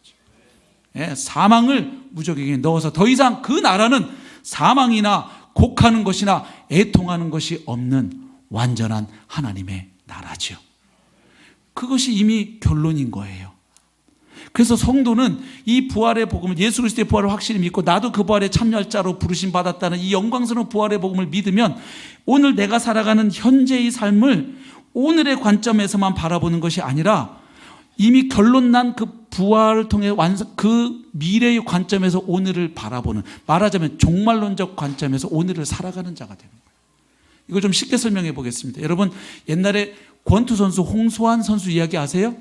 예, 사망을 무적에게 넣어서 더 이상 그 나라는 사망이나 곡하는 것이나 애통하는 것이 없는 완전한 하나님의 나라죠. 그것이 이미 결론인 거예요. 그래서 성도는 이 부활의 복음을, 예수 그리스도의 부활을 확실히 믿고 나도 그 부활에 참여할 자로 부르심 받았다는 이 영광스러운 부활의 복음을 믿으면 오늘 내가 살아가는 현재의 삶을 오늘의 관점에서만 바라보는 것이 아니라 이미 결론 난 그 부활을 통해 그 미래의 관점에서 오늘을 바라보는, 말하자면 종말론적 관점에서 오늘을 살아가는 자가 되는 거예요. 이걸 좀 쉽게 설명해 보겠습니다. 여러분, 옛날에 권투 선수 홍수환 선수 이야기 아세요?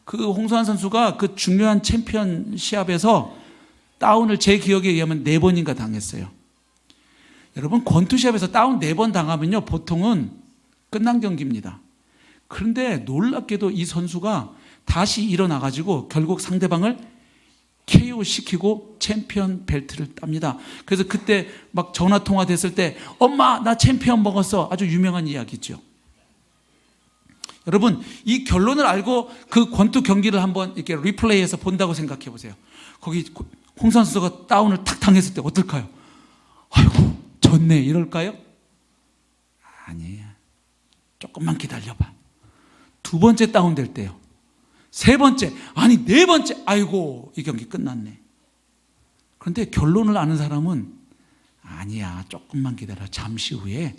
그 홍수환 선수가 그 중요한 챔피언 시합에서 다운을 제 기억에 의하면 4번인가 당했어요. 여러분, 권투 시합에서 다운 4번 당하면요, 보통은 끝난 경기입니다. 그런데 놀랍게도 이 선수가 다시 일어나가지고 결국 상대방을 KO 시키고 챔피언 벨트를 땁니다. 그래서 그때 막 전화 통화 됐을 때 엄마 나 챔피언 먹었어, 아주 유명한 이야기죠. 여러분, 이 결론을 알고 그 권투 경기를 한번 이렇게 리플레이해서 본다고 생각해 보세요. 거기 홍선 선수가 다운을 탁 당했을 때 어떨까요? 아이고 졌네 이럴까요? 아니에요. 조금만 기다려봐. 2번째 다운될 때요, 3번째, 아니 4번째, 아이고 이 경기 끝났네. 그런데 결론을 아는 사람은 아니야, 조금만 기다려, 잠시 후에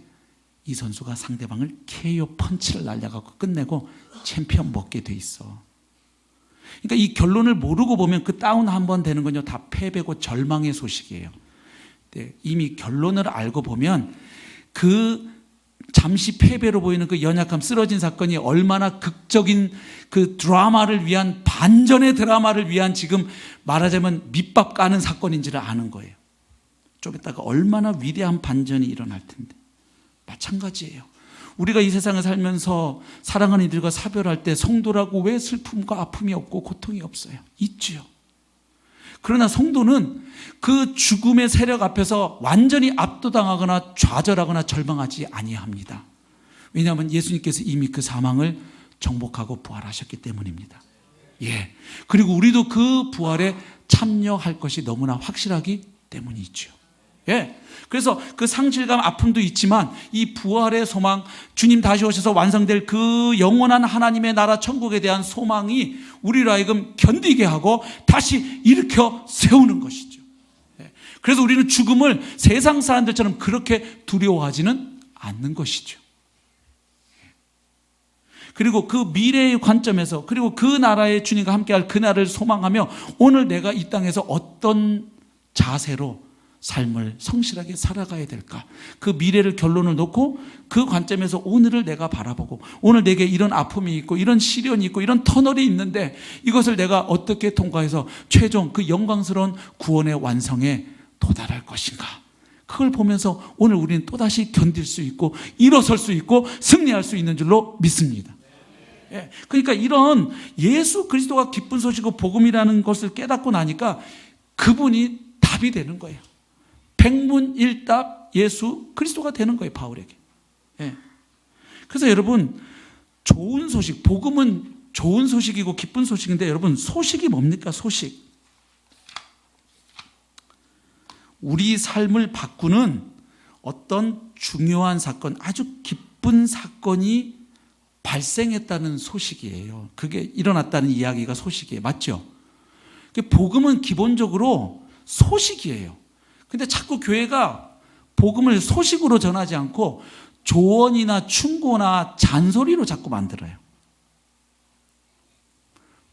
이 선수가 상대방을 KO 펀치를 날려갖고 끝내고 챔피언 먹게 돼 있어. 그러니까 이 결론을 모르고 보면 그 다운 한 번 되는 건요 다 패배고 절망의 소식이에요. 근데 이미 결론을 알고 보면 그 잠시 패배로 보이는 그 연약함, 쓰러진 사건이 얼마나 극적인 그 드라마를 위한, 반전의 드라마를 위한, 지금 말하자면 밑밥 까는 사건인지를 아는 거예요. 좀 이따가 얼마나 위대한 반전이 일어날 텐데. 마찬가지예요. 우리가 이 세상을 살면서 사랑하는 이들과 사별할 때 성도라고 왜 슬픔과 아픔이 없고 고통이 없어요? 있지요. 그러나 성도는 그 죽음의 세력 앞에서 완전히 압도당하거나 좌절하거나 절망하지 아니합니다. 왜냐하면 예수님께서 이미 그 사망을 정복하고 부활하셨기 때문입니다. 예. 그리고 우리도 그 부활에 참여할 것이 너무나 확실하기 때문이죠. 예. 그래서 그 상실감, 아픔도 있지만 이 부활의 소망, 주님 다시 오셔서 완성될 그 영원한 하나님의 나라 천국에 대한 소망이 우리로 하여금 견디게 하고 다시 일으켜 세우는 것이죠. 예. 그래서 우리는 죽음을 세상 사람들처럼 그렇게 두려워하지는 않는 것이죠. 그리고 그 미래의 관점에서, 그리고 그 나라의 주님과 함께할 그날을 소망하며 오늘 내가 이 땅에서 어떤 자세로 삶을 성실하게 살아가야 될까, 그 미래를 결론을 놓고 그 관점에서 오늘을 내가 바라보고, 오늘 내게 이런 아픔이 있고 이런 시련이 있고 이런 터널이 있는데 이것을 내가 어떻게 통과해서 최종 그 영광스러운 구원의 완성에 도달할 것인가, 그걸 보면서 오늘 우리는 또다시 견딜 수 있고 일어설 수 있고 승리할 수 있는 줄로 믿습니다. 예, 그러니까 이런 예수 그리스도가 기쁜 소식이고 복음이라는 것을 깨닫고 나니까 그분이 답이 되는 거예요. 백문일답 예수 그리스도가 되는 거예요, 바울에게. 예. 그래서 여러분, 좋은 소식, 복음은 좋은 소식이고 기쁜 소식인데 여러분, 소식이 뭡니까? 소식. 우리 삶을 바꾸는 어떤 중요한 사건, 아주 기쁜 사건이 발생했다는 소식이에요. 그게 일어났다는 이야기가 소식이에요. 맞죠? 복음은 기본적으로 소식이에요. 근데 자꾸 교회가 복음을 소식으로 전하지 않고 조언이나 충고나 잔소리로 자꾸 만들어요.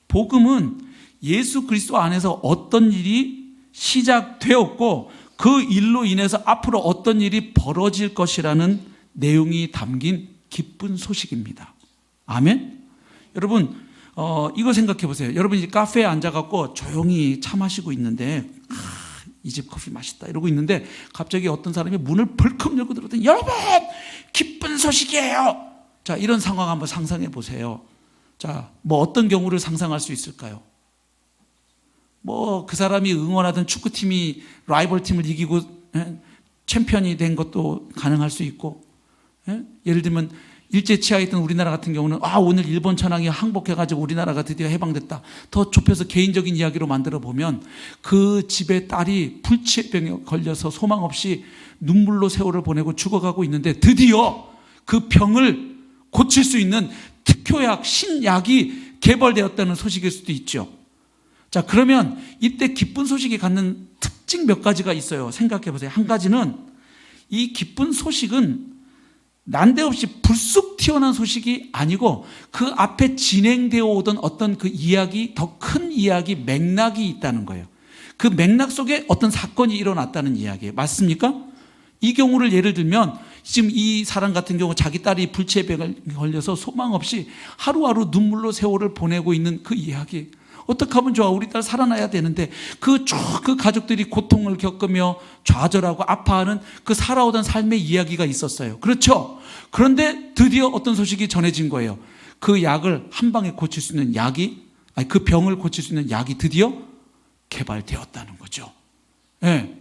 복음은 예수 그리스도 안에서 어떤 일이 시작되었고 그 일로 인해서 앞으로 어떤 일이 벌어질 것이라는 내용이 담긴 기쁜 소식입니다. 아멘? 여러분, 이거 생각해 보세요. 여러분이 카페에 앉아갖고 조용히 차 마시고 있는데 이 집 커피 맛있다 이러고 있는데 갑자기 어떤 사람이 문을 벌컥 열고 들어오더니 여러분 기쁜 소식이에요. 자, 이런 상황 한번 상상해 보세요. 자, 뭐 어떤 경우를 상상할 수 있을까요? 뭐 그 사람이 응원하던 축구팀이 라이벌 팀을 이기고 챔피언이 된 것도 가능할 수 있고, 예를 들면 일제치하에 있던 우리나라 같은 경우는 오늘 일본 천황이 항복해가지고 우리나라가 드디어 해방됐다. 더 좁혀서 개인적인 이야기로 만들어 보면 그 집의 딸이 불치병에 걸려서 소망 없이 눈물로 세월을 보내고 죽어가고 있는데 드디어 그 병을 고칠 수 있는 특효약, 신약이 개발되었다는 소식일 수도 있죠. 자, 그러면 이때 기쁜 소식이 갖는 특징 몇 가지가 있어요. 생각해 보세요. 한 가지는 이 기쁜 소식은 난데없이 불쑥 튀어나온 소식이 아니고 그 앞에 진행되어 오던 어떤 그 이야기, 더 큰 이야기, 맥락이 있다는 거예요. 그 맥락 속에 어떤 사건이 일어났다는 이야기예요. 맞습니까? 이 경우를 예를 들면 지금 이 사람 같은 경우 자기 딸이 불치병에 걸려서 소망 없이 하루하루 눈물로 세월을 보내고 있는 그 이야기. 어떻게 하면 좋아? 우리 딸 살아나야 되는데 그 가족들이 고통을 겪으며 좌절하고 아파하는 그 살아오던 삶의 이야기가 있었어요. 그렇죠? 그런데 드디어 어떤 소식이 전해진 거예요. 그 약을 한 방에 고칠 수 있는 그 병을 고칠 수 있는 약이 드디어 개발되었다는 거죠. 네.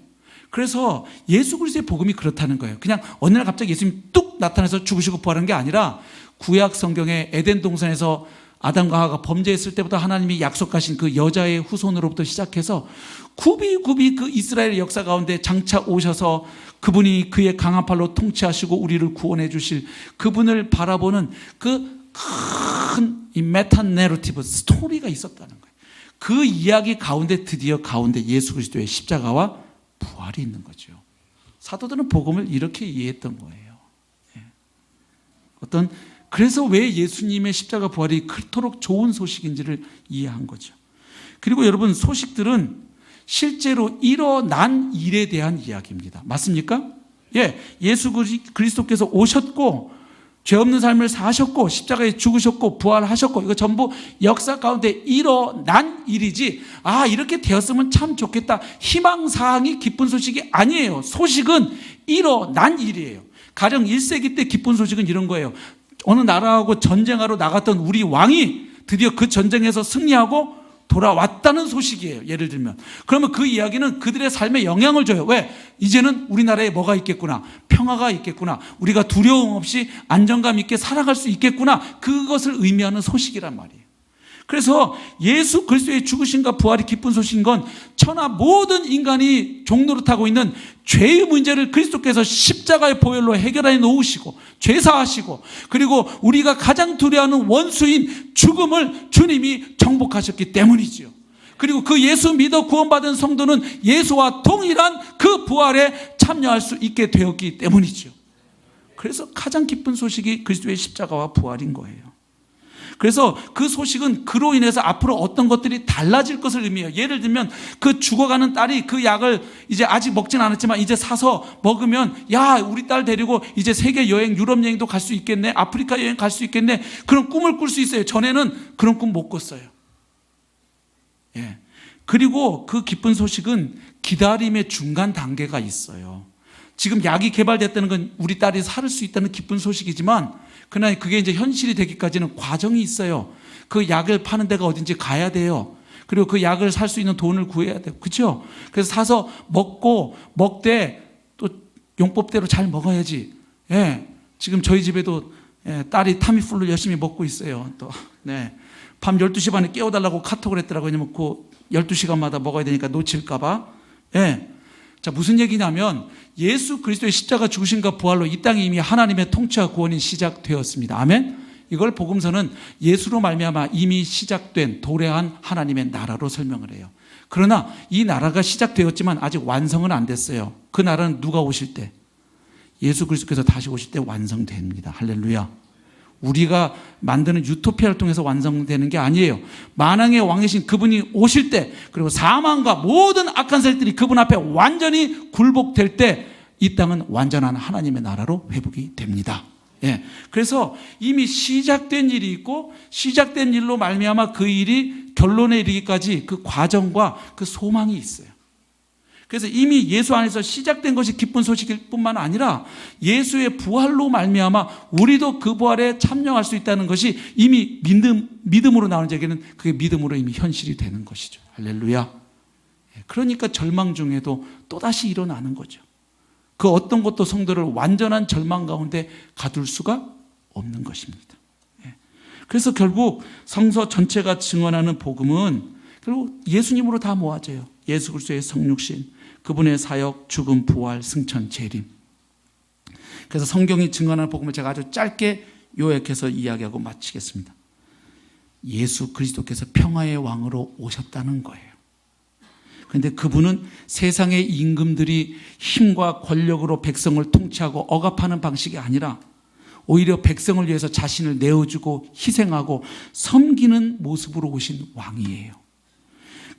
그래서 예수 그리스도의 복음이 그렇다는 거예요. 그냥 어느 날 갑자기 예수님이 뚝 나타나서 죽으시고 부활한 게 아니라 구약 성경의 에덴 동산에서 아담과 하와가 범죄했을 때부터 하나님이 약속하신 그 여자의 후손으로부터 시작해서 굽이굽이 그 이스라엘 역사 가운데 장차 오셔서 그분이 그의 강한 팔로 통치하시고 우리를 구원해 주실 그분을 바라보는 그 큰 이 메타 내러티브 스토리가 있었다는 거예요. 그 이야기 가운데 드디어 가운데 예수 그리스도의 십자가와 부활이 있는 거죠. 사도들은 복음을 이렇게 이해했던 거예요. 그래서 왜 예수님의 십자가 부활이 그토록 좋은 소식인지를 이해한 거죠. 그리고 여러분, 소식들은 실제로 일어난 일에 대한 이야기입니다. 맞습니까? 예수 그리스도께서 오셨고 죄 없는 삶을 사셨고 십자가에 죽으셨고 부활하셨고 이거 전부 역사 가운데 일어난 일이지 이렇게 되었으면 참 좋겠다 희망사항이 기쁜 소식이 아니에요. 소식은 일어난 일이에요. 가령 1세기 때 기쁜 소식은 이런 거예요. 어느 나라하고 전쟁하러 나갔던 우리 왕이 드디어 그 전쟁에서 승리하고 돌아왔다는 소식이에요. 예를 들면. 그러면 그 이야기는 그들의 삶에 영향을 줘요. 왜? 이제는 우리나라에 뭐가 있겠구나. 평화가 있겠구나. 우리가 두려움 없이 안정감 있게 살아갈 수 있겠구나. 그것을 의미하는 소식이란 말이에요. 그래서 예수 그리스도의 죽으심과 부활이 기쁜 소식인 건 천하 모든 인간이 종노릇하고 있는 죄의 문제를 그리스도께서 십자가의 보혈로 해결해 놓으시고 죄사하시고 그리고 우리가 가장 두려워하는 원수인 죽음을 주님이 정복하셨기 때문이지요. 그리고 그 예수 믿어 구원받은 성도는 예수와 동일한 그 부활에 참여할 수 있게 되었기 때문이지요. 그래서 가장 기쁜 소식이 그리스도의 십자가와 부활인 거예요. 그래서 그 소식은 그로 인해서 앞으로 어떤 것들이 달라질 것을 의미해요. 예를 들면 그 죽어가는 딸이 그 약을 이제 아직 먹진 않았지만 이제 사서 먹으면 우리 딸 데리고 이제 세계 여행, 유럽 여행도 갈 수 있겠네, 아프리카 여행 갈 수 있겠네, 그런 꿈을 꿀 수 있어요. 전에는 그런 꿈 못 꿨어요. 그리고 그 기쁜 소식은 기다림의 중간 단계가 있어요. 지금 약이 개발됐다는 건 우리 딸이 살 수 있다는 기쁜 소식이지만 그러나 그게 이제 현실이 되기까지는 과정이 있어요. 그 약을 파는 데가 어딘지 가야 돼요. 그리고 그 약을 살 수 있는 돈을 구해야 돼요. 그렇죠? 그래서 사서 먹되 또 용법대로 잘 먹어야지. 지금 저희 집에도 딸이 타미플루 열심히 먹고 있어요. 또 밤 12시 반에 깨워달라고 카톡을 했더라고요. 왜냐면 그 12시간마다 먹어야 되니까 놓칠까 봐. 자, 무슨 얘기냐면 예수 그리스도의 십자가 죽으심과 부활로 이 땅에 이미 하나님의 통치와 구원이 시작되었습니다. 아멘. 이걸 복음서는 예수로 말미암아 이미 시작된 도래한 하나님의 나라로 설명을 해요. 그러나 이 나라가 시작되었지만 아직 완성은 안 됐어요. 그 나라는 누가 오실 때? 예수 그리스도께서 다시 오실 때 완성됩니다. 할렐루야. 우리가 만드는 유토피아를 통해서 완성되는 게 아니에요. 만왕의 왕이신 그분이 오실 때, 그리고 사망과 모든 악한 세력들이 그분 앞에 완전히 굴복될 때 이 땅은 완전한 하나님의 나라로 회복이 됩니다. 그래서 이미 시작된 일이 있고 시작된 일로 말미암아 그 일이 결론에 이르기까지 그 과정과 그 소망이 있어요. 그래서 이미 예수 안에서 시작된 것이 기쁜 소식일 뿐만 아니라 예수의 부활로 말미암아 우리도 그 부활에 참여할 수 있다는 것이 이미 믿음으로 나오는 얘기는 그게 믿음으로 이미 현실이 되는 것이죠. 할렐루야. 그러니까 절망 중에도 또다시 일어나는 거죠. 그 어떤 것도 성도를 완전한 절망 가운데 가둘 수가 없는 것입니다. 그래서 결국 성서 전체가 증언하는 복음은 결국 예수님으로 다 모아져요. 예수 그리스도의 성육신, 그분의 사역, 죽음, 부활, 승천, 재림. 그래서 성경이 증언하는 복음을 제가 아주 짧게 요약해서 이야기하고 마치겠습니다. 예수 그리스도께서 평화의 왕으로 오셨다는 거예요. 그런데 그분은 세상의 임금들이 힘과 권력으로 백성을 통치하고 억압하는 방식이 아니라 오히려 백성을 위해서 자신을 내어주고 희생하고 섬기는 모습으로 오신 왕이에요.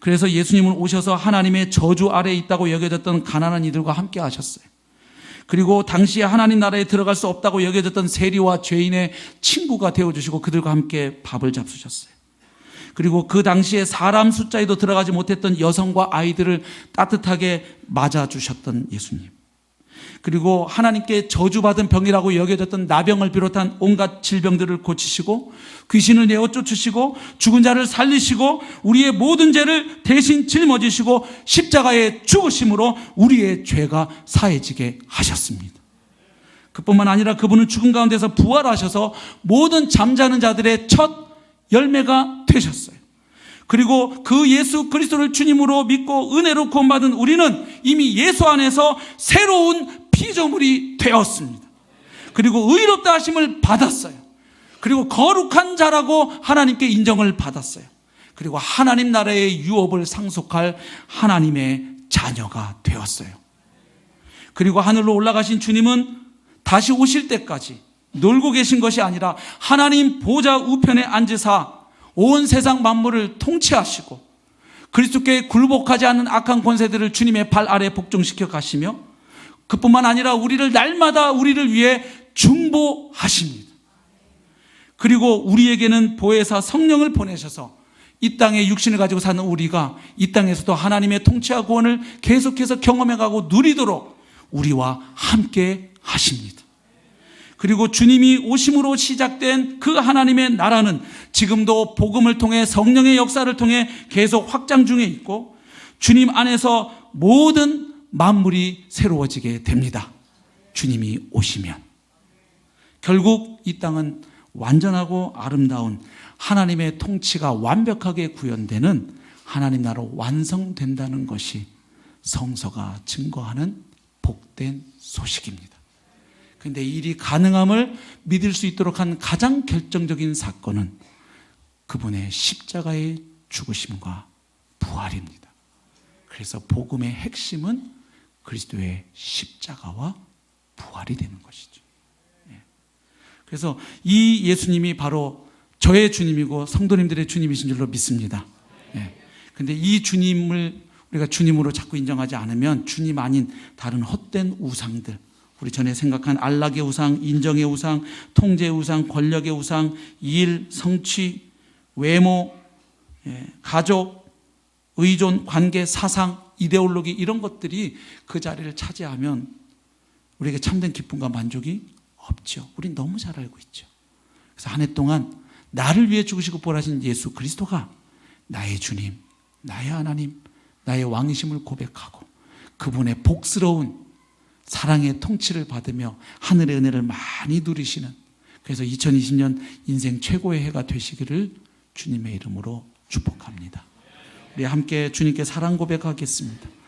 그래서 예수님은 오셔서 하나님의 저주 아래에 있다고 여겨졌던 가난한 이들과 함께 하셨어요. 그리고 당시에 하나님 나라에 들어갈 수 없다고 여겨졌던 세리와 죄인의 친구가 되어주시고 그들과 함께 밥을 잡수셨어요. 그리고 그 당시에 사람 숫자에도 들어가지 못했던 여성과 아이들을 따뜻하게 맞아주셨던 예수님. 그리고 하나님께 저주받은 병이라고 여겨졌던 나병을 비롯한 온갖 질병들을 고치시고 귀신을 내어 쫓으시고 죽은 자를 살리시고 우리의 모든 죄를 대신 짊어지시고 십자가에 죽으심으로 우리의 죄가 사해지게 하셨습니다. 그뿐만 아니라 그분은 죽음 가운데서 부활하셔서 모든 잠자는 자들의 첫 열매가 되셨어요. 그리고 그 예수 그리스도를 주님으로 믿고 은혜로 구원받은 우리는 이미 예수 안에서 새로운 피조물이 되었습니다. 그리고 의롭다 하심을 받았어요. 그리고 거룩한 자라고 하나님께 인정을 받았어요. 그리고 하나님 나라의 유업을 상속할 하나님의 자녀가 되었어요. 그리고 하늘로 올라가신 주님은 다시 오실 때까지 놀고 계신 것이 아니라 하나님 보좌 우편에 앉으사 온 세상 만물을 통치하시고 그리스도께 굴복하지 않는 악한 권세들을 주님의 발 아래 복종시켜 가시며 그뿐만 아니라 우리를 날마다 우리를 위해 중보하십니다. 그리고 우리에게는 보혜사 성령을 보내셔서 이 땅에 육신을 가지고 사는 우리가 이 땅에서도 하나님의 통치와 구원을 계속해서 경험해가고 누리도록 우리와 함께 하십니다. 그리고 주님이 오심으로 시작된 그 하나님의 나라는 지금도 복음을 통해 성령의 역사를 통해 계속 확장 중에 있고 주님 안에서 모든 만물이 새로워지게 됩니다. 주님이 오시면. 결국 이 땅은 완전하고 아름다운 하나님의 통치가 완벽하게 구현되는 하나님 나라로 완성된다는 것이 성서가 증거하는 복된 소식입니다. 그런데 이 일이 가능함을 믿을 수 있도록 한 가장 결정적인 사건은 그분의 십자가의 죽으심과 부활입니다. 그래서 복음의 핵심은 그리스도의 십자가와 부활이 되는 것이죠. 그래서 이 예수님이 바로 저의 주님이고 성도님들의 주님이신 줄로 믿습니다. 그런데 이 주님을 우리가 주님으로 자꾸 인정하지 않으면 주님 아닌 다른 헛된 우상들, 우리 전에 생각한 안락의 우상, 인정의 우상, 통제의 우상, 권력의 우상, 일, 성취, 외모, 가족, 의존, 관계, 사상, 이데올로기 이런 것들이 그 자리를 차지하면 우리에게 참된 기쁨과 만족이 없죠. 우린 너무 잘 알고 있죠. 그래서 한 해 동안 나를 위해 죽으시고 부활하신 예수 그리스도가 나의 주님, 나의 하나님, 나의 왕이심을 고백하고 그분의 복스러운 사랑의 통치를 받으며 하늘의 은혜를 많이 누리시는, 그래서 2020년 인생 최고의 해가 되시기를 주님의 이름으로 축복합니다. 우리 함께 주님께 사랑 고백하겠습니다.